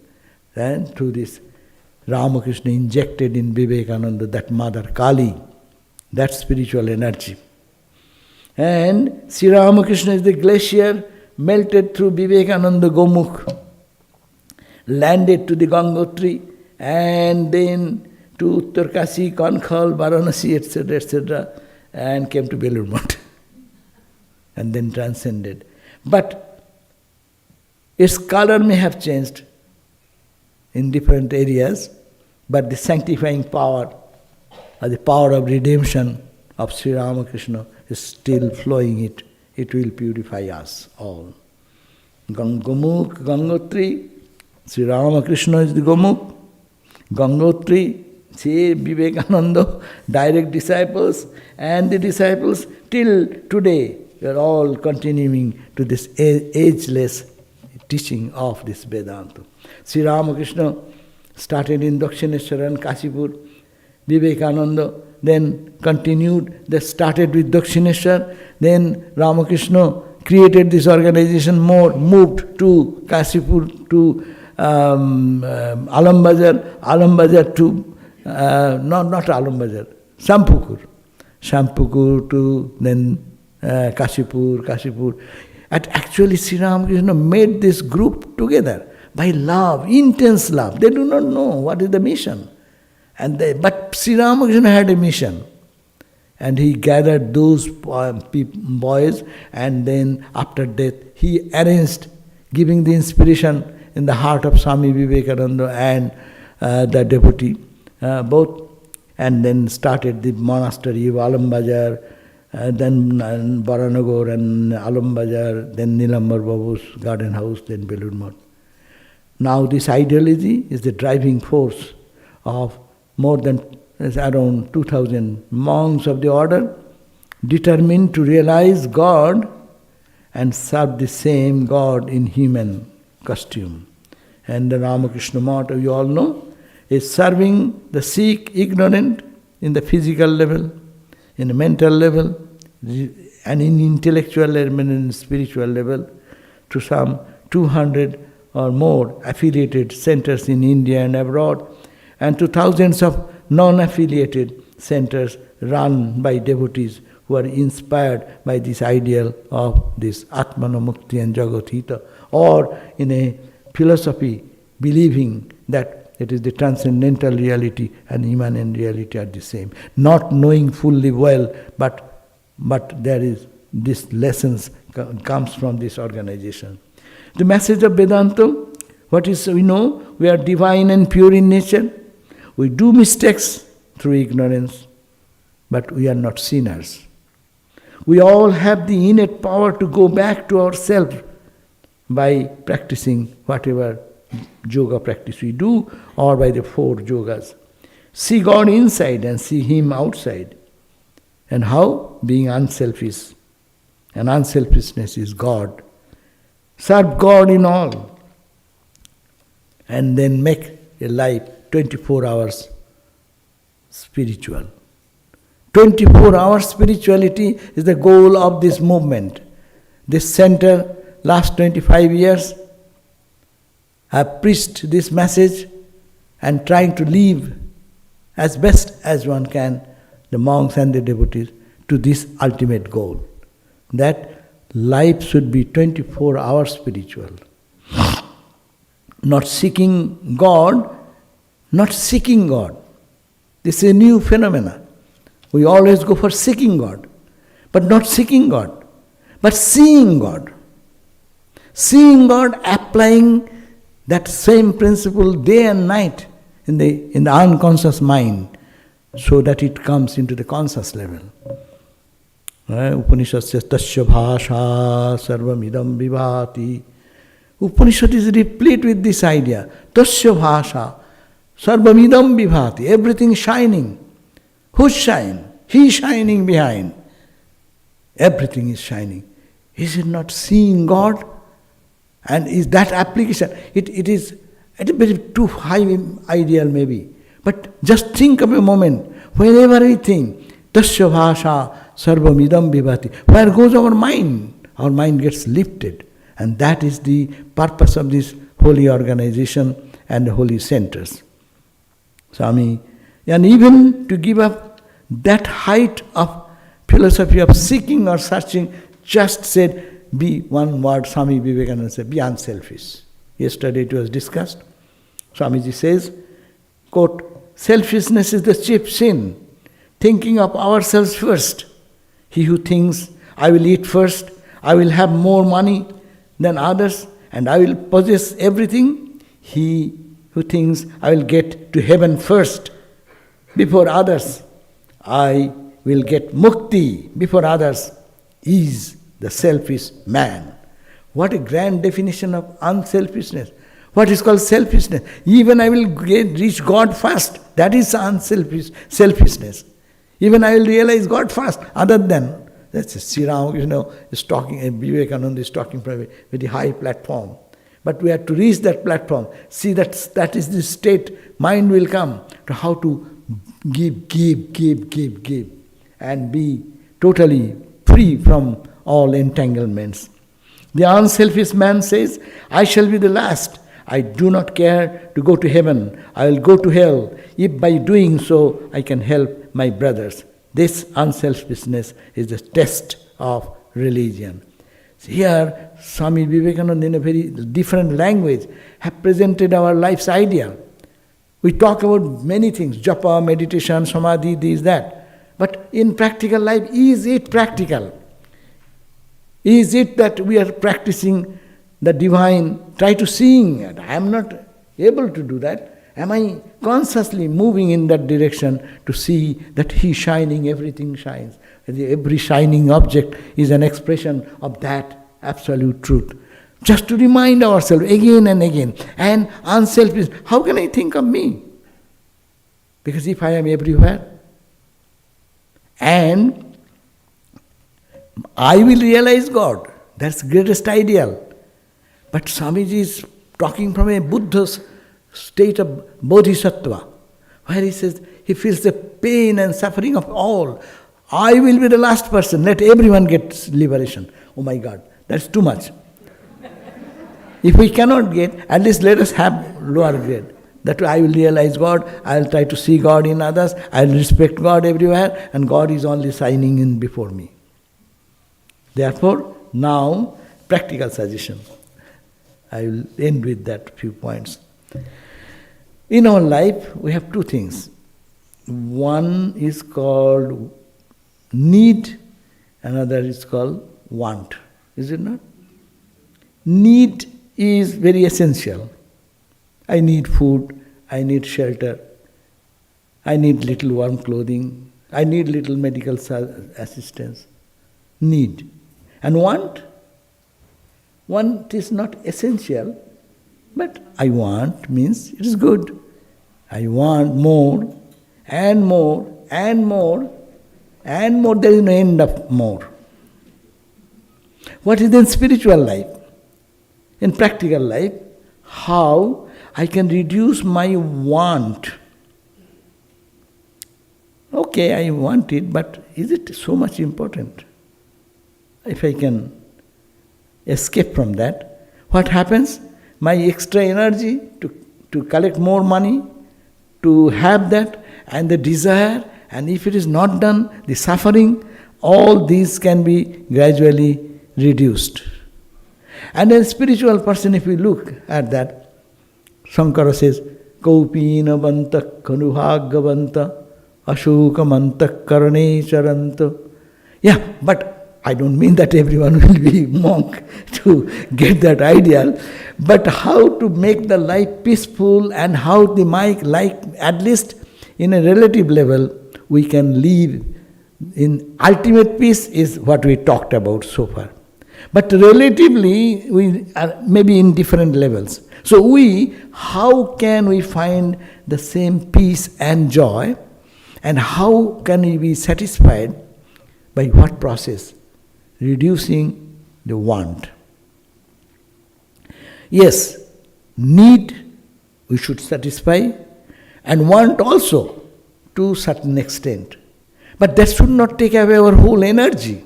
And through this, Ramakrishna injected in Vivekananda that Mother Kali, that spiritual energy. And Sri Ramakrishna is the glacier melted through Vivekananda Gomukh, landed to the Gangotri, and then to Uttarkasi, Kankhal, Varanasi, etc., and came to Belur Math, and then transcended. But its color may have changed in different areas, but the sanctifying power, or the power of redemption of Sri Ramakrishna is still flowing it. It will purify us all. Gomukh, Gangotri, Sri Ramakrishna is the Gomukh. Gangotri, say Vivekananda, direct disciples, and the disciples till today, we are all continuing to this ageless teaching of this Vedanta. Sri Ramakrishna started in Dakshineshwar and Kashipur. Vivekananda then continued, they started with Dakshineshwar, then Ramakrishna created this organization more, moved to Kashipur, to Alambazar to, not Alambazar, Shampukur to then Kashipur. And actually Sri Ramakrishna made this group together by love, intense love. They do not know what is the mission. But Sri Ramakrishna had a mission. And he gathered those boys, and then after death he arranged, giving the inspiration in the heart of Swami Vivekananda and the devotee, both, and then started the monastery of Alambazar, then Baranagar and Alambazar, then Nilambar Babu's garden house, then Belur Math. Now this ideology is the driving force of more than around 2,000 monks of the order, determined to realize God and serve the same God in human costume. And the Ramakrishna motto, you all know, is serving the sick, ignorant, in the physical level, in the mental level, and in intellectual level and in spiritual level, to some 200 or more affiliated centers in India and abroad, and to thousands of non-affiliated centers run by devotees who are inspired by this ideal of this Atmana Mukti and Jagat-hita, or in a philosophy believing that it is the transcendental reality and immanent reality are the same. Not knowing fully well, but there is this lessons comes from this organization. The message of Vedanta, what is we know, we are divine and pure in nature. We do mistakes through ignorance, but we are not sinners. We all have the innate power to go back to ourselves by practicing whatever yoga practice we do, or by the 4 yogas. See God inside and see Him outside. And how? Being unselfish. And unselfishness is God. Serve God in all. And then make a life 24 hours spiritual. 24 hours spirituality is the goal of this movement. This center, last 25 years, have preached this message and trying to live as best as one can, the monks and the devotees, to this ultimate goal. That life should be 24 hours spiritual. Not seeking God, not seeking God. This is a new phenomenon. We always go for seeking God, but not seeking God, but seeing God. Seeing God, applying that same principle day and night in the unconscious mind, so that it comes into the conscious level. Upanishad says, Tasya bhasha sarvamidam vibhati. Upanishad is replete with this idea. Tasya bhasha sarvamidam vibhati. Everything shining. Who's shine? He shining behind. Everything is shining. Is it not seeing God? And is that application? It is a very too high ideal maybe. But just think of a moment, whenever we think, Tasya bhasha sarvamidam vibhati, where goes our mind? Our mind gets lifted. And that is the purpose of this holy organization and the holy centers. Swami, and even to give up that height of philosophy of seeking or searching, just said, be one word, Swami Vivekananda said, be unselfish. Yesterday it was discussed. Swamiji says, quote, selfishness is the chief sin. Thinking of ourselves first. He who thinks, I will eat first, I will have more money than others, and I will possess everything. He who thinks, I will get to heaven first, before others, I will get mukti before others, is the selfish man. What a grand definition of unselfishness. What is called selfishness? Even I will reach God first. That is selfishness. Even I will realize God first. Other than, that's Sri Ramakrishna is talking, Vivekananda is talking from a very high platform. But we have to reach that platform. See, that is the state mind will come to how to give, and be totally free from all entanglements. The unselfish man says, I shall be the last. I do not care to go to heaven. I will go to hell if by doing so I can help my brothers. This unselfishness is the test of religion. Here, Swami Vivekananda, in a very different language, have presented our life's idea. We talk about many things, japa, meditation, samadhi, this, that. But in practical life, is it practical? Is it that we are practicing the divine, try to seeing it? I am not able to do that. Am I consciously moving in that direction to see that He shining, everything shines? Every shining object is an expression of that absolute truth. Just to remind ourselves again and again. And unselfish, how can I think of me? Because if I am everywhere, and I will realize God, that's the greatest ideal. But Swamiji is talking from a Buddha's state of bodhisattva, where he says he feels the pain and suffering of all. I will be the last person, let everyone get liberation. Oh my God, that's too much. If we cannot get, at least let us have lower grade. That I will realize God, I will try to see God in others, I will respect God everywhere, and God is only shining in before me. Therefore, now, practical suggestion. I will end with that few points. In our life, we have two things. One is called need, another is called want. Is it not? Need is very essential. I need food, I need shelter, I need little warm clothing, I need little medical assistance. Need. And want? Want is not essential, but I want means it is good. I want more, and more, and more, and more. There is no end of more. What is then spiritual life? In practical life, how I can reduce my want. Okay, I want it, but is it so much important? If I can escape from that, what happens? My extra energy to collect more money, to have that, and the desire, and if it is not done, the suffering, all these can be gradually reduced. And a spiritual person, if we look at that, Shankara says, Kaupina banta kanubhagavanta ashokamanta karane charanta. Yeah, but I don't mean that everyone will be monk to get that ideal, but how to make the life peaceful and how the life, at least in a relative level, we can live in ultimate peace is what we talked about so far. But relatively, we are maybe in different levels. So how can we find the same peace and joy, and how can we be satisfied? By what process? Reducing the want. Yes, need we should satisfy, and want also to a certain extent. But that should not take away our whole energy,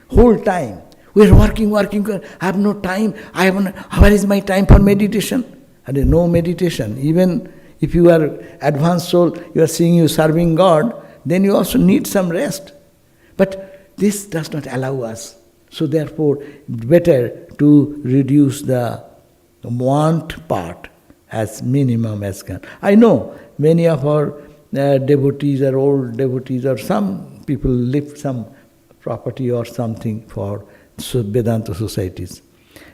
whole time. We are working, I have no time, where is my time for meditation? And no meditation. Even if you are advanced soul, you are seeing you serving God, then you also need some rest. But this does not allow us. So therefore, better to reduce the want part as minimum as can. I know many of our devotees or old devotees or some people live some property or something for Vedanta societies.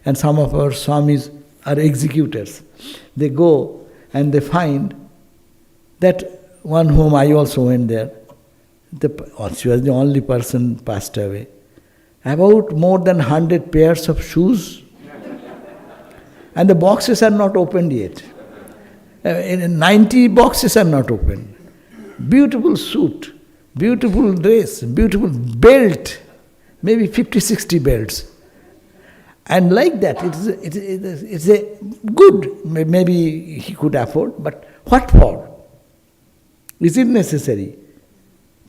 And some of our swamis are executors. They go and they find that one whom I also went there, she was the only person passed away. About more than 100 pairs of shoes. And the boxes are not opened yet. 90 boxes are not opened. Beautiful suit, beautiful dress, beautiful belt, maybe 50, 60 belts. And like that, it's a good, maybe he could afford, but what for? Is it necessary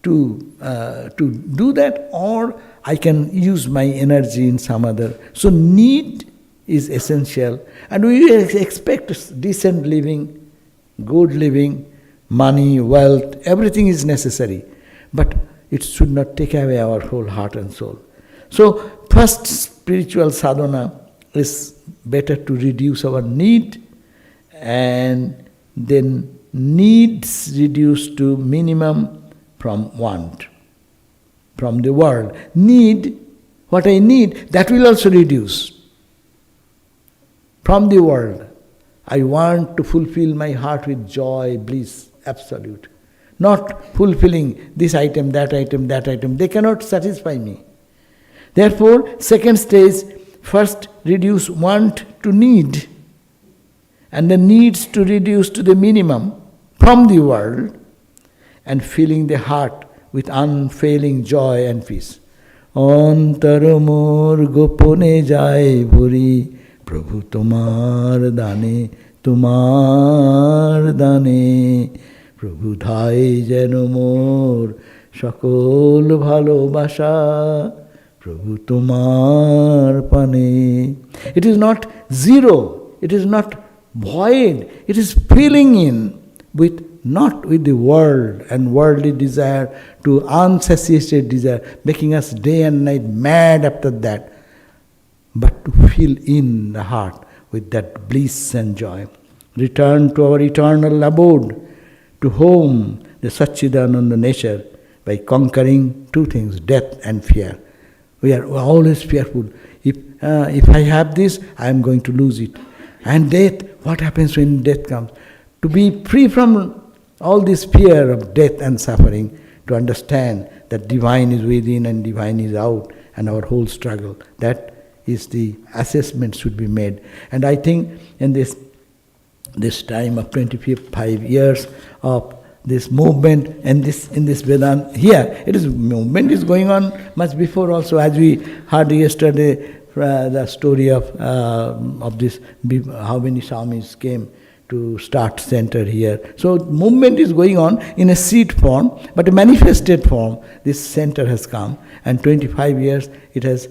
to do that, or I can use my energy in some other? So need is essential, and we expect decent living, good living, money, wealth, everything is necessary, but it should not take away our whole heart and soul. So first spiritual sadhana is better to reduce our need, and then needs reduced to minimum from want, from the world. Need, what I need, that will also reduce from the world. I want to fulfill my heart with joy, bliss, absolute. Not fulfilling this item, that item, that item. They cannot satisfy me. Therefore, second stage, first reduce want to need, and the needs to reduce to the minimum from the world, and filling the heart with unfailing joy and peace. Antara mor gopone jai buri, Prabhu tomar dane, Prabhu dhai jeno mor সকল ভালোবাসা, Prabhu tomar pane. It is not zero, it is not void, it is filling in with not with the world and worldly desire to unsatiated desire, making us day and night mad after that, but to fill in the heart with that bliss and joy. Return to our eternal abode, to whom the Satchidananda nature, by conquering two things, death and fear. We are always fearful. If I have this, I am going to lose it. And death, what happens when death comes? To be free from all this fear of death and suffering, to understand that divine is within and divine is out, and our whole struggle. That is the assessment should be made. And I think in this time of 25 years of this movement and in this Vedanta, here it is movement is going on much before also, as we heard yesterday the story of this, how many Swamis came to start center here. So movement is going on in a seed form, but a manifested form. This center has come, and 25 years it has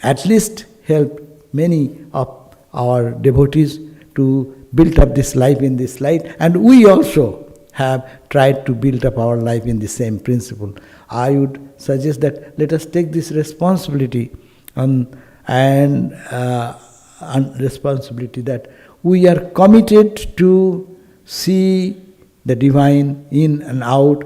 at least helped many of our devotees to build up this life in this light, and we also have tried to build up our life in the same principle. I would suggest that let us take this responsibility and responsibility that we are committed to see the divine in and out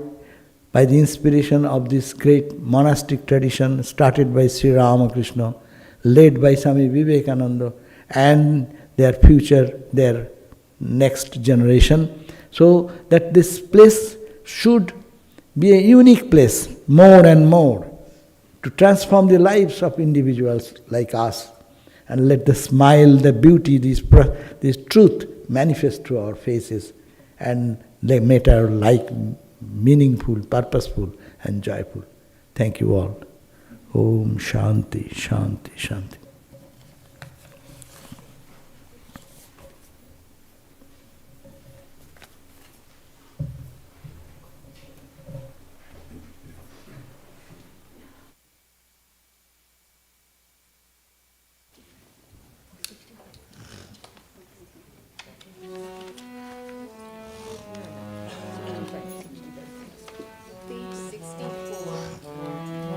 by the inspiration of this great monastic tradition started by Sri Ramakrishna, led by Swami Vivekananda, and their future, their next generation, so that this place should be a unique place, more and more, to transform the lives of individuals like us, and let the smile, the beauty, this truth manifest through our faces, and they make our life meaningful, purposeful, and joyful. Thank you all. Om Shanti, Shanti, Shanti. Page 64.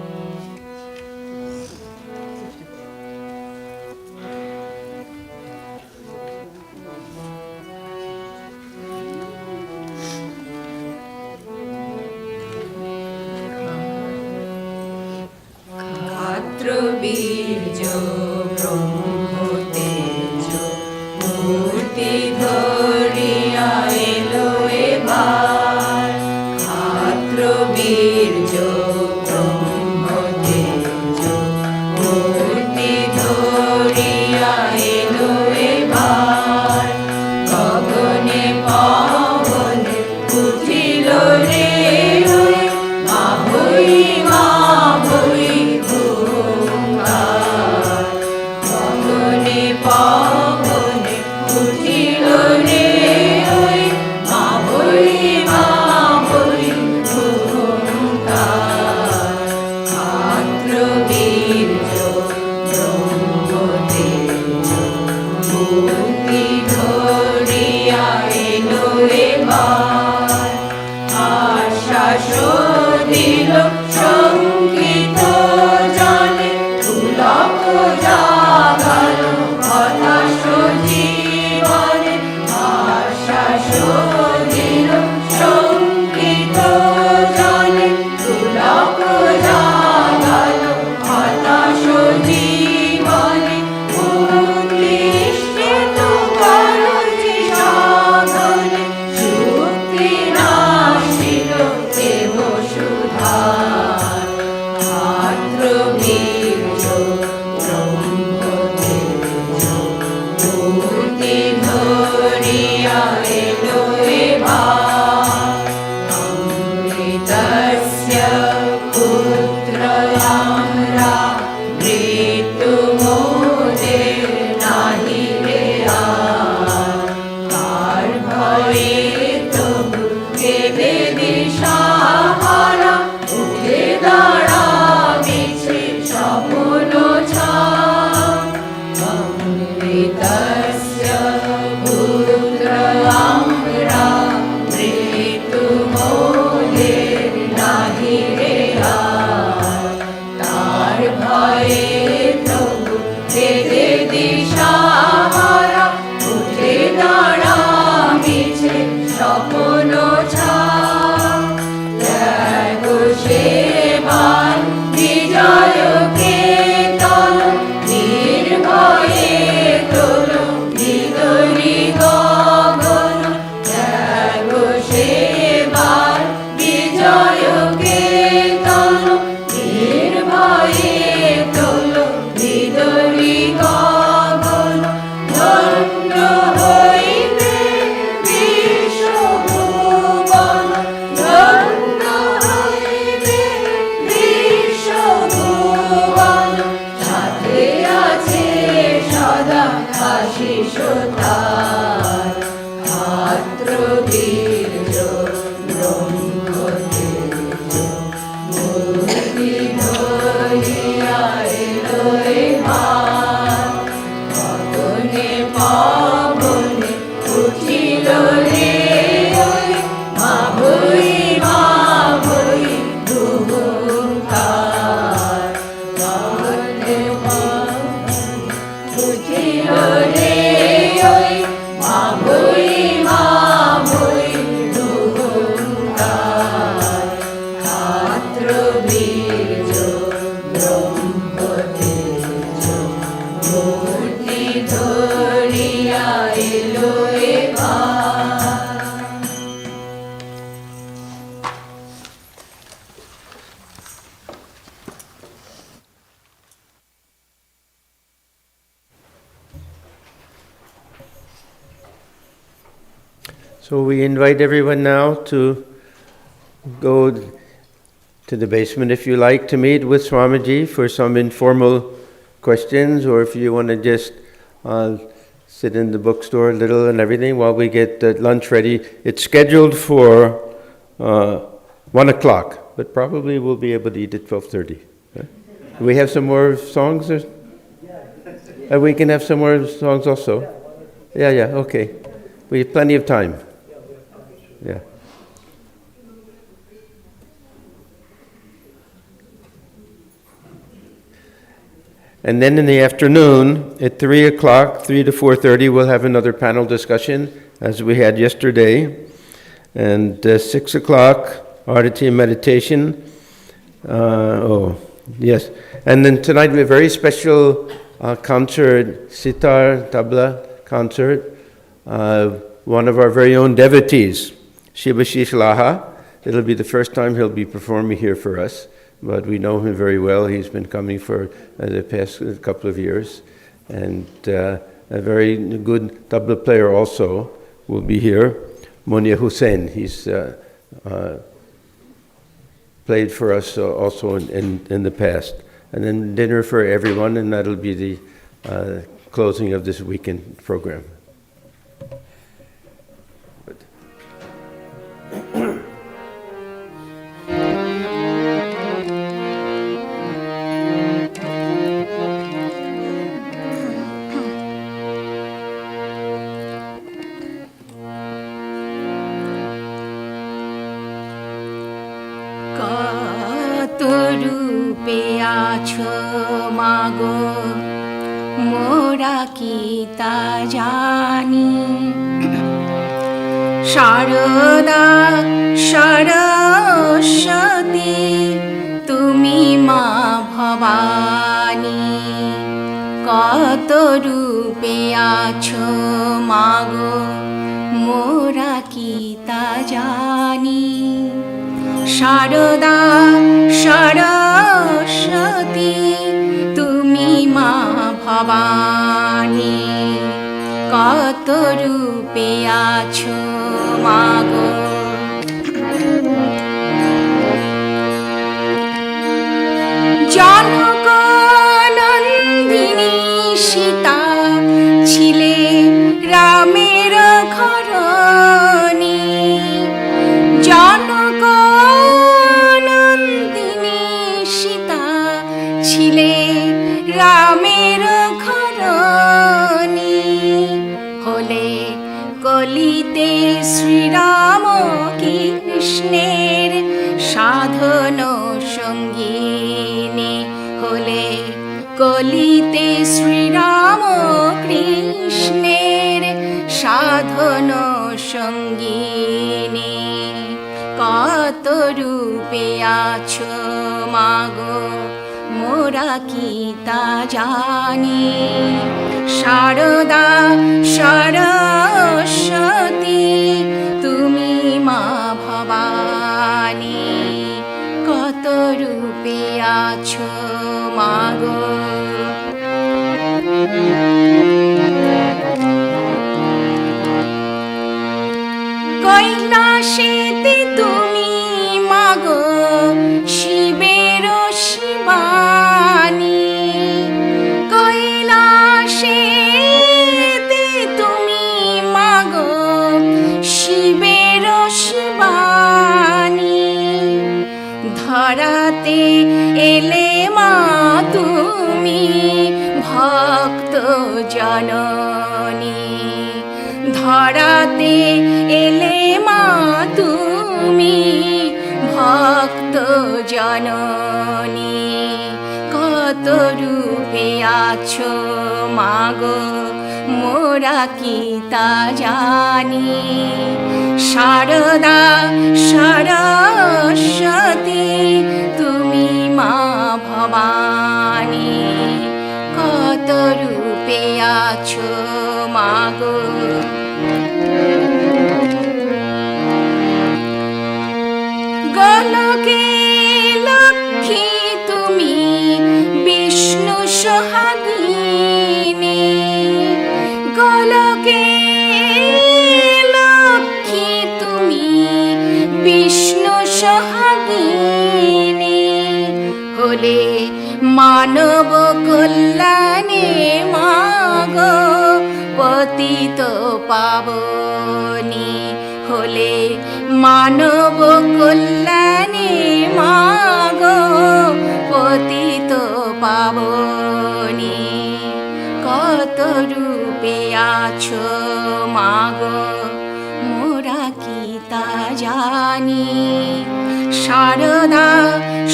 বীর্য ব্রহ্মতেজ মূর্তি ধরিয়া এলো এবার ক্ষাত্র বীর্য ব্রহ্মতেজ মূর্তি ধরিয়া এলো এবার গগনে পবনে উঠিল রে মা ভৈ মুক্তি ধরিয়া এলো এবার, আশ্বাস দিল শঙ্কিত জনে, পুলক জাগালো হতাশ জীবনে, আশ্বাস দিল শঙ্কিত জনে, পুলক জাগালো হতাশ জীবনে, উন্নিষ্ঠিত করছি সাধনে, যুক্তি নাশিল দেব সুধার, মাত্র বীর্য ব্রহ্মতেজ, মুক্তি ধরিয়া এলো এবার, অমৃতস্য পুত্র আমরা, মৃত্যু মোদের নাহি রে আর, কার ভয়ে তবু কেঁদে দিশাহারা, উঠে দাঁড়াবিছে স্বপ্ন ছাপ, অমৃতস্য পুত্র আমরা, মৃত্যু মোদের নাহি রে আর, তার ভয়ে তবু কেঁদে দিশাহারা, উঠে দাঁড়াবিছে স্বপ্ন ছাপ, দেখো সেবার বিজয় কেতন, নির্ভয়ে তোল হৃদয়ী গগন, দেখো সেবার বিজয় কেতন, নির্ভয়ে তোল হৃদয়ী গগন, ধন্য হইবে বিশ্বভুবন, ধন্য হইবে বিশ্বভুবন, সাথে আছে সদা আশিস তার, মাত্র বীর্য ব্রহ্মতেজ, মুক্তি ধরিয়া এলো এবার, গগনে পাবনে উঠিল রে ওই, মা ভৈ দুহুঙ্কার, গগনে পাবনে উঠিল রে ওই, মা ভৈ দুহুঙ্কার, মাত্র বীর্য ব্রহ্মতেজ, মূর্তি ধরিয়া এলো এবার। So we invite everyone now to go to the basement if you like to meet with Swamiji for some informal questions, or if you want to just sit in the bookstore a little and everything while we get lunch ready. It's scheduled for 1 o'clock, but probably we'll be able to eat at 12:30. Do we have some more songs? Or? We can have some more songs also. Yeah, okay. We have plenty of time. Yeah. And then in the afternoon, at 3 o'clock, 3 to 4:30, we'll have another panel discussion, as we had yesterday. And 6 o'clock, Arati meditation. Yes. And then tonight we have a very special concert, sitar, tabla concert. One of our very own devotees, Shivashish Laha. It'll be the first time he'll be performing here for us, but we know him very well. He's been coming for the past couple of years. And a very good tabla player also will be here, Monia Hussain. He's played for us also in the past. And then dinner for everyone, and that'll be the closing of this weekend program. মোরা কি তা জানি। শারদা সরস্বতী তুমি মা ভবানী, কত রূপে আছো মাগো মোরা কি তা জানি। শারদা সরস্বতী তুমি মা ভবানী, কত রূপে আছো মাগো। জনক নন্দিনী সীতা ছিলে রামের ঘরণী, জনক নন্দিনী সীতা ছিলে রামের ঘরণী, হলে কলিতে শ্রীরাম কৃষ্ণের সাধন সঙ্গিনী, হলে কলিতে শ্রীরাম কৃষ্ণের সাধন সঙ্গিনী, কত রূপে আছো মাগো মোরা কি তা জানি। শারদা সরস্বতী তুমি মা ভবানী, কত রূপে আছো মাগো। কৈলাসেতে তুমি মাগো শিবের শিবানী, কৈলাসেতে তুমি মাগো শিবের শিবানী, ধরাতে এলে মা তুমি ভক্ত জননী, ধরাতে এলে মা তুমি ভক্ত জননী, কত রূপে আছো মাগো মোরা কি তা জানি। শারদা সরস্বতী তুমি মা ভবানী, কত রূপে আছো মাগো। গোলকে লক্ষ্মী তুমি বিষ্ণু সোহাগিনী, গোলকে লক্ষ্মী তুমি বিষ্ণু সোহাগিনী, হলে মানব কল্যাণে মাগো পতিত পাবনী, হলে মানব কল্যাণে মাগো পতিত পাবনী, কত রূপে আছো মাগো মোরা কি তা জানি। শারদা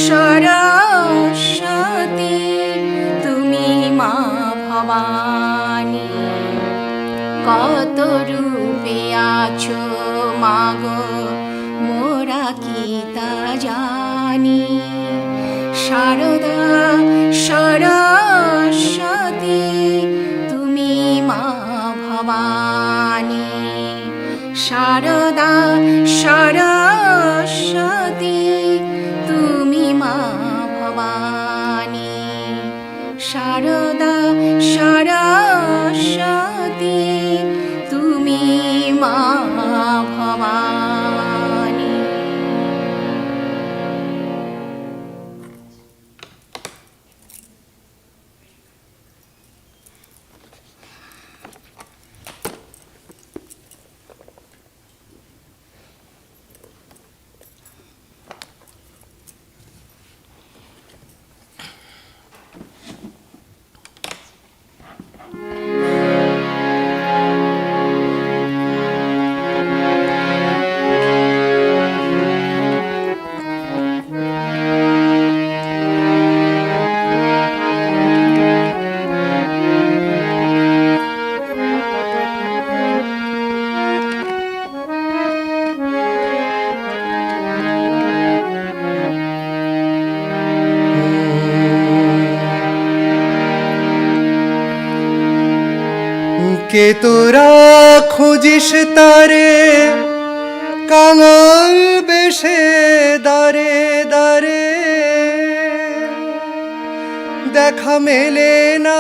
সরস্বতী তুমি মা ভবানী, কত রূপে আছো মাগো মোরা কি তা জানি। শারদা সরস্বতী তুমি মা ভবানী, শারদা সরস্বতী তুমি মা ভবানী, শারদা সরস্বতী তুমি মা ভবানী। কে তোরা খুঁজিস তারে কাঙাল বেশে দারে দারে, দেখা মেলে না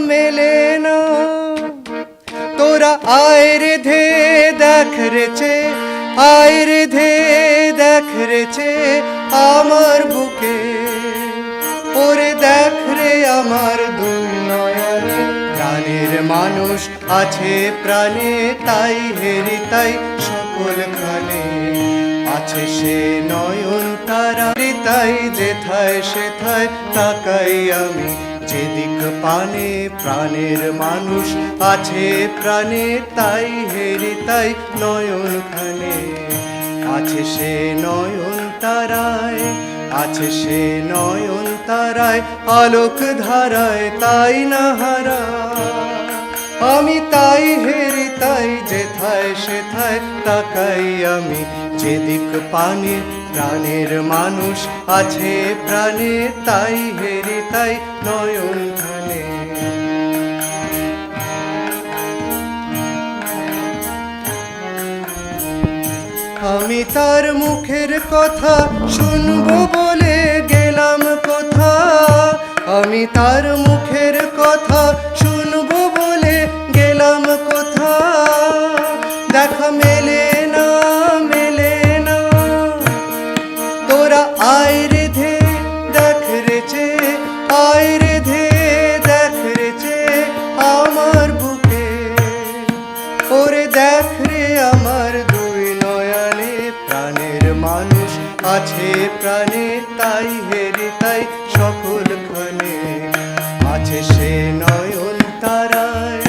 মেলে না। তোরা আয় রে ধে দেখ রেছে, আয় রে ধে দেখ রেছে আমার বুকে। ওরে দেখ রে আমার দুই নয়নে, প্রাণের মানুষ আছে প্রাণে, তাই হেরি তাই সকল খানে আছে সে নয়ন তারা। তাই যেথায় সেথায় তাকাই আমি, যেদিক পানে প্রাণের মানুষ আছে প্রাণে, তাই হেরি তাই নয়ন খানে আছে সে নয়ন তারায়, আছে সে নয়ন তারায় আলোক ধারায়, তাই না হারা। আমি তাই হেরি তাই যেথায় সেথায় তাকাই আমি, যেদিক পানে প্রাণের মানুষ আছে প্রাণে, তাই হেরি তাই নয়ন খানে। আমি তার মুখের কথা শুনবো বলে গেলাম কোথা, আমি তার মুখের কথা শুনবো বলে গেলাম কোথা। দেখা মেলে না মেলে না। তোরা আয় রে ধে দেখ রেছে, আয় রে ধে দেখ রেছে আমার বুকে। ওরে দেখ রে আমার দুই নয়নে, প্রাণের মানুষ আছে প্রাণে, তাই হেরি তাই সকল ক্ষণে আছে সে নয়ন তারায়,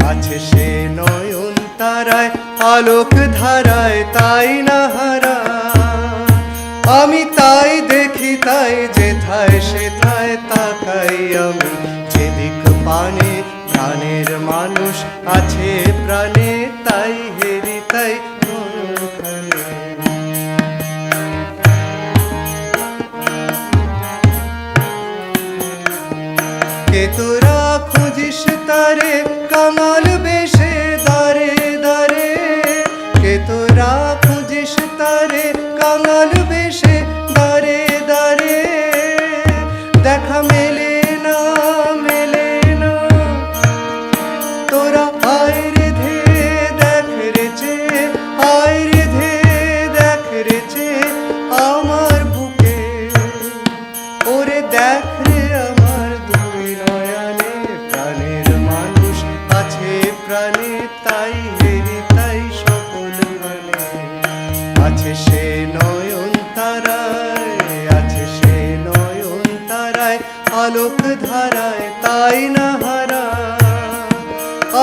আছে সে নয়ন তারায় আলোক ধারায়, তাই না হারা। আমি তাই দেখি তাই যেথায় সেথায় তাকাই আমি, যেদিক পানে প্রাণের মানুষ আছে প্রাণে, তাই হেরি তাই নয়ন খানে। কে তোরা খুঁজিস তারে কাঙাল বেশে দারে দারে, কে তোরা খুঁজিস তারে কাঙাল বেশে দারে দারে। দেখা মেলে না মেলে না। তোরা আয় রে ধে দেখ রেছে, আয় রে ধে দেখ রেছে আমার বুকে। ওরে দেখ রে আমার দুই নয়নে, প্রাণের মানুষ আছে প্রাণে, তাই হেরি তাই সকল মানে আছে সে নয়ন তারায়, আছে সে নয়ন তারায় আলোক ধারায়, তাই না হারা।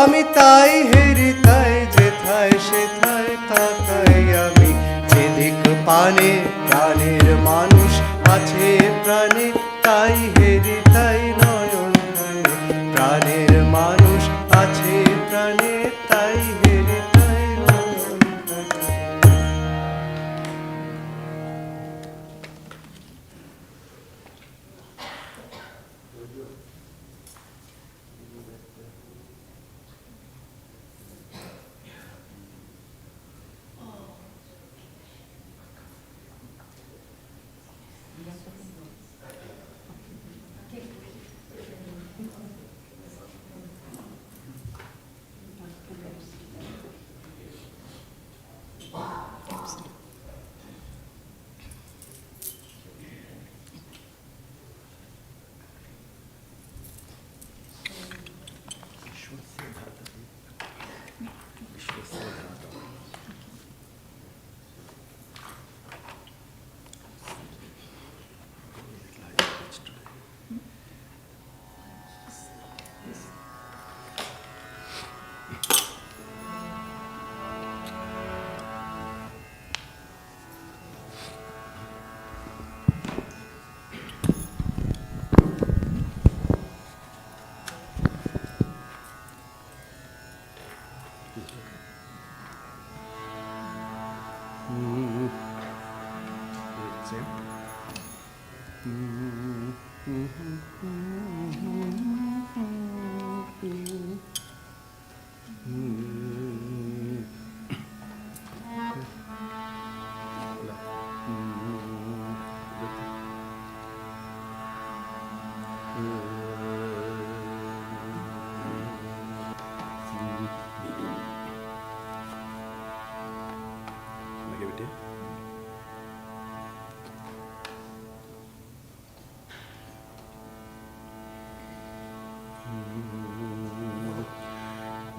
আমি তাই হেরি তাই যেথায় সেথায় তাকাই আমি, যেদিক পানে প্রাণের মানুষ আছে প্রাণে, তাই হেরি তাই নয়ন খানে। প্রাণের মানুষ আছে প্রাণে, তাই হেরি তাই নয়ন খানে।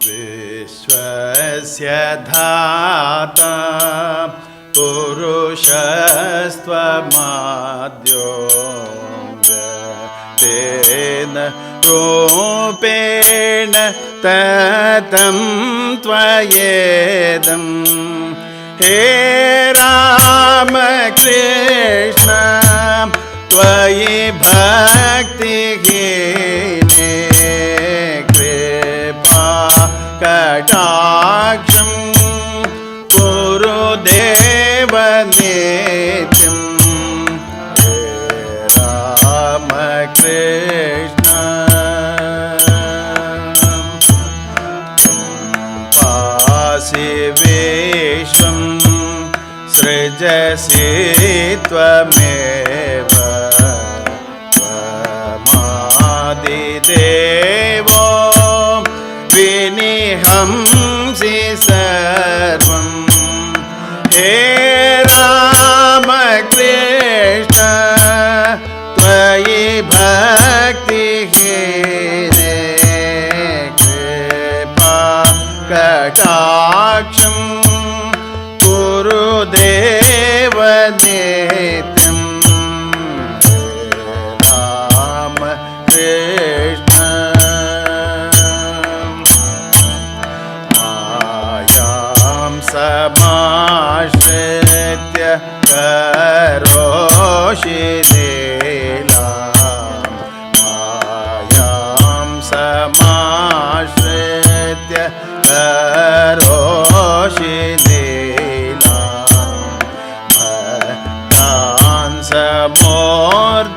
विश्वस्य धाता पुरुषस्त्वमाद्योऽव्यक्तेन रूपेण ततं त्वयेदं हे रामकृष्ण त्वयि भक्तिहीने कृपा कटाक्षं गुरुदेव नित्यं हे रामकृष्ण पासि विश्वं सृजसि त्वमेव त्वमादिदेवो विनिहंसि सर्वं हे रामकृष्ण त्वयि भक्तिहीने कृपा कटाक्षं गुरुदेव नित्यं रामकृष्ण मायां समाश्रित्य करोषि लीलां मायां समाश्रित्य करोषि लीलां भक्तान् समूर्धतो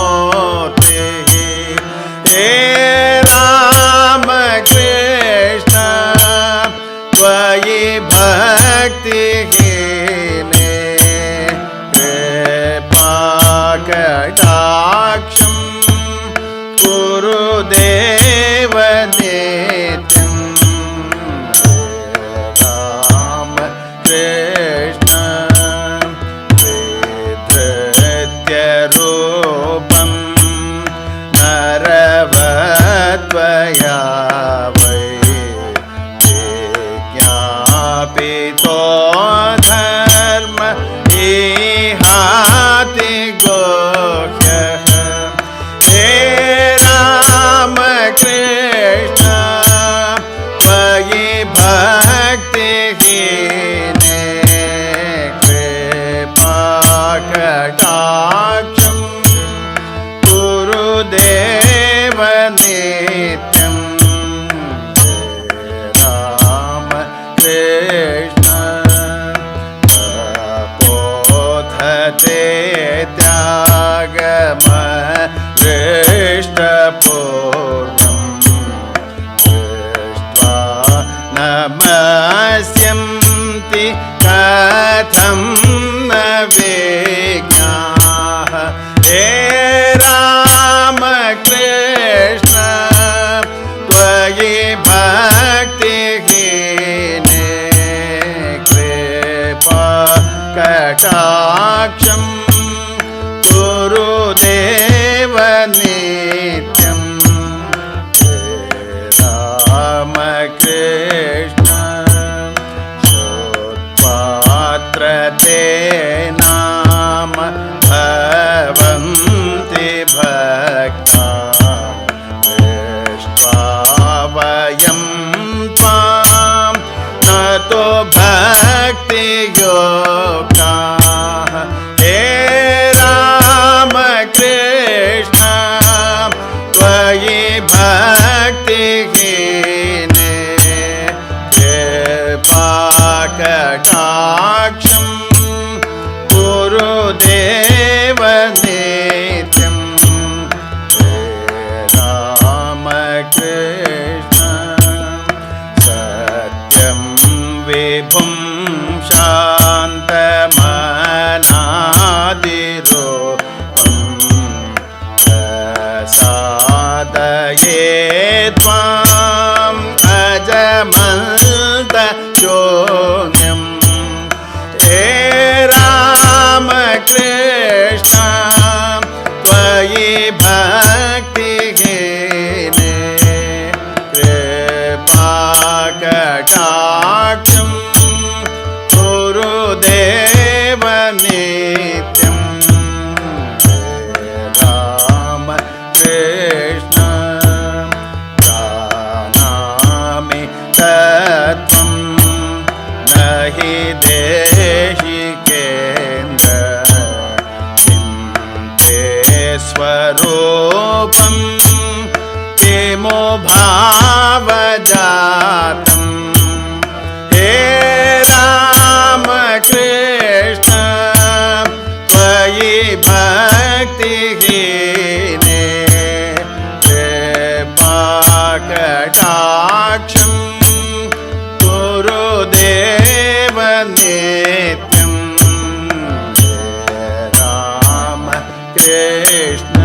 अनन्तमूर्तिः हे रामकृष्ण त्वयि भक्तिहीने कृपा कटाक्षं गुरुदेव नित्यं रामकृष्ण विधृत्य रूपं नरवत्वया वै विज्ञापितो धर्म इहाति गुह्यः हे रामकृष्ण त्वयि भक्तिहीने कृपा कटाक्षं गुरुदेव नित्यं हे रामकृष्ण बोधते त्यागमहृष्टपूर्वं दृष्ट्वा नमस्यन्ति कथं न विज्ञाः हे रामकृष्ण त्वयि भक्तिहीने कृपा कटाक्षं गुरुदेव नित्यं हे रामकृष्ण श्रुत्वात्रते नाम भवन्ति भक्ता दृष्ट्वा वयं त्वां नतो भक्तियोगाः हे रामकृष्ण त्वयि भक्तिहीने कृपा कटाक्षं गुरुदेव नित्यं हे रामकृष्ण सत्यं विभुं शान्तमनादिरूपं प्रसादये त्वाम् अजमन्तशून्यं हे रामकृष्ण त्वयि भक्तिः भावजातं हे राम कृष्ण त्वयि भक्तिहीने कृपाकटाक्षं गुरुदेव नित्यं हे राम कृष्ण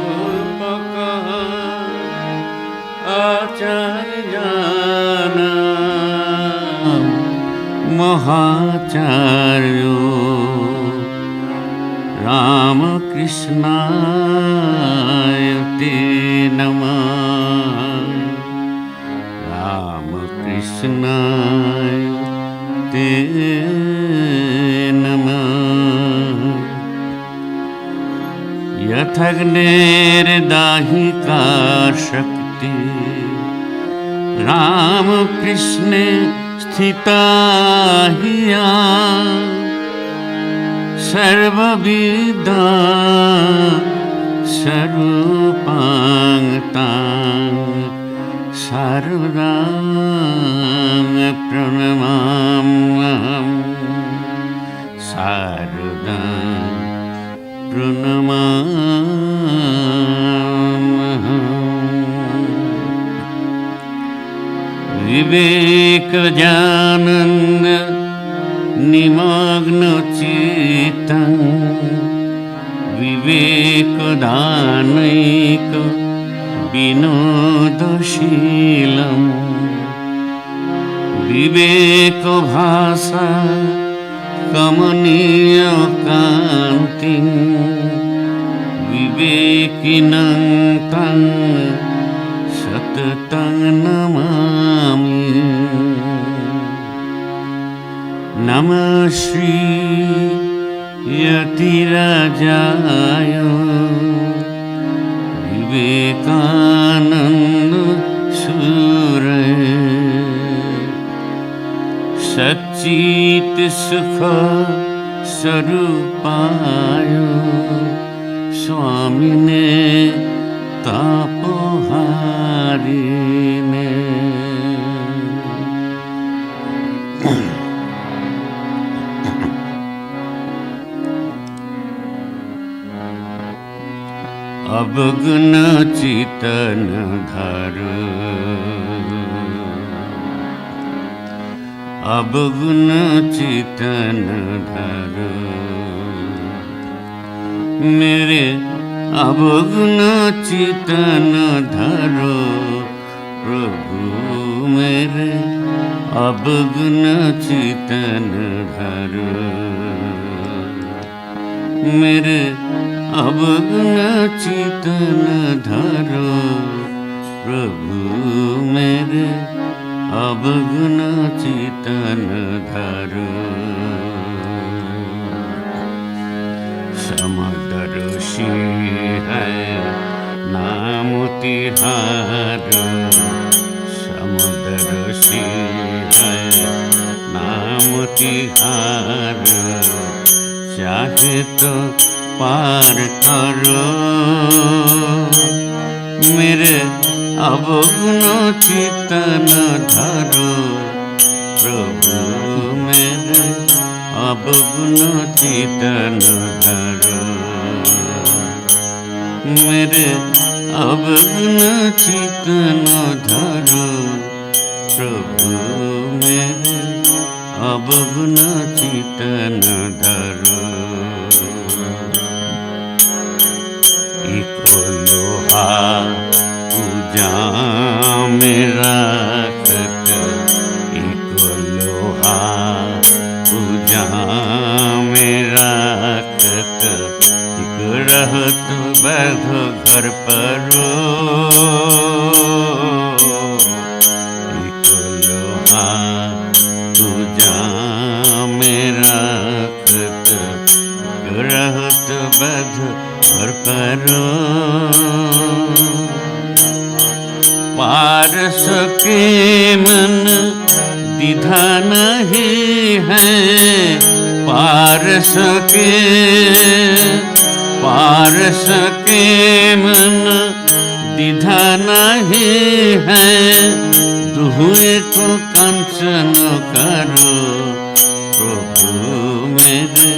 सर्वधर्मस्वरूपकः आचार्याणां महाचार्यो रामकृष्णाय ते नमः। रामकृष्णाय ते नमः। यथग्नेर्दाहिका शक्ति रामकृष्णे स्थिता हिया सर्वविदा स्वरूपाङ्तां शारदां प्रणमाम्यहम्। शारदां प्रणमाम्यहम्। विवेकजानन्द निमग्नचित्तं विवेकदानैक विनोदशीलं विवेकभाषा कमनीयकान्तिं विवेकिनं तं सततं नमामि। नमः श्री यतिराजाय विवेकानन्द सूरये सच्चित् सुख स्वरूपाय स्वामिने तापहारिणे। अवगुण चितन धर अवगुण चितन धर मेरे अवगुण चितन धरो प्रभु मेरे अवगुण चितन धरो मेरे अवगुण चितन धरो प्रभु मेरे अवगुण चितन धरो समदर्शी है नाम तिहारो समदर्शी है नाम तिहारो चाहे तो पार करो मेरे अवगुण चितन धरो प्रभु मेरे अवगुण चितन धरो मेरे अवगुण चितन धरो प्रभु मेरे अवगुण चितन धरो इको लोहा पूजा मेरा खत इको लोहा पूजा मेरा खत इको रहत बैध घर परो इको लोहा पूजा मेरा खत इको रहत बैध घर परो पार सके मन दिधा नहीं है पार सके मन दिधा नहीं है दुहुए को कंचन करो प्रभु मेरे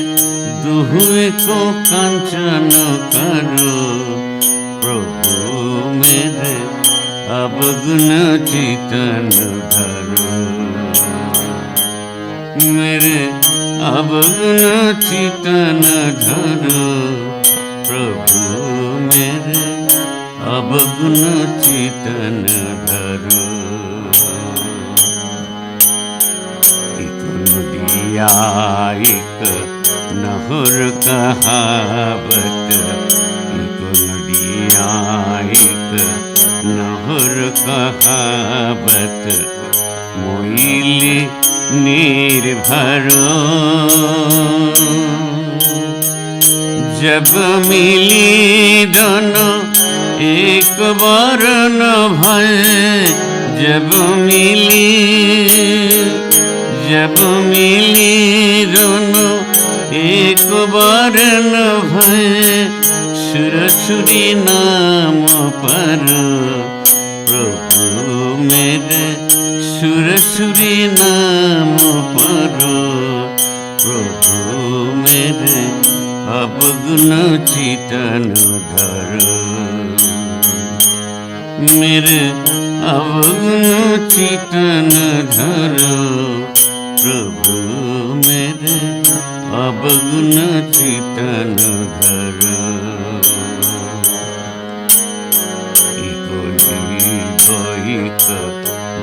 दुहुए को कंचन करो प्रभु मेरे अवगुण चितन धरो मेरे अवगुण चितन धरो प्रभु मेरे अवगुण चितन धरो एक नदिया एक नहर कहावत एक नदिया एक नहर कहावत मोइली निर्भरो जब मिली दोनों एक वर्ण भय जब मिली दोनों एक वर्ण भय सुरसुरी नाम पर प्रभु मेरे सुरसुरी नाम पर प्रभु मेरे अवगुण चितन धरो मेरे अवगुण चितन धरो प्रभु मेरे अवगुण चितन धरो इको जीव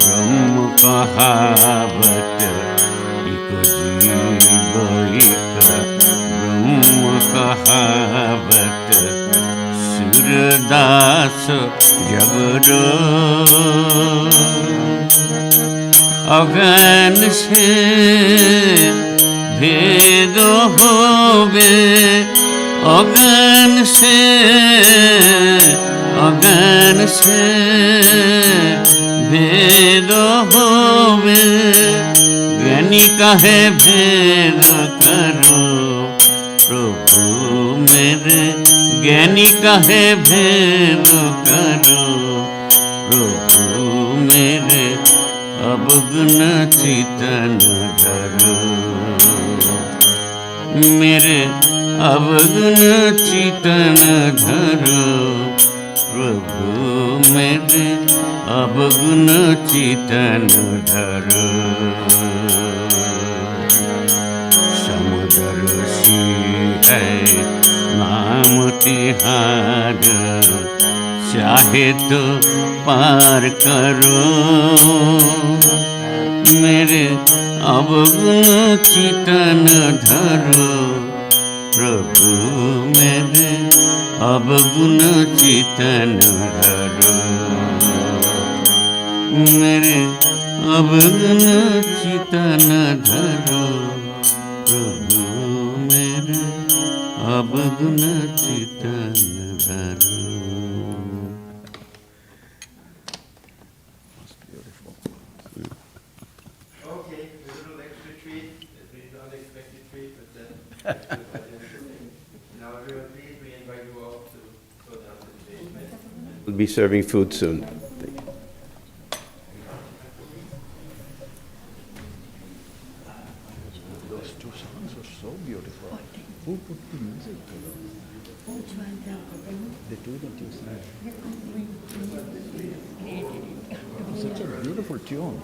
ब्रह्म कहावत इको जीव ब्रह्म कहावत सूरदास जगरो अगन से भेद होवे अगन से भेद होवे ज्ञानी कहे भेद करो प्रभु मेरे ज्ञानी कहे भेद करो प्रभु मेरे अवगुण चितन धरो मेरे अवगुण चितन धरो प्रभु मेरे अवगुण चितन धरो समुदर्शी है नाम तिहार चाहे तो पार करो मेरे अवगुण चितन धरो प्रभु मेरे अवगुण चितन धरो मेरे अवगुण चितन धरो प्रभु मेरे अवगुण चितन धरो. Okay, a little extra treat, an unexpected treat, but then now everyone please, we invite you all to go down to the basement. We'll be serving food soon. Those two songs are so beautiful. Who put the music to them? The two that you sang. Such a beautiful tune.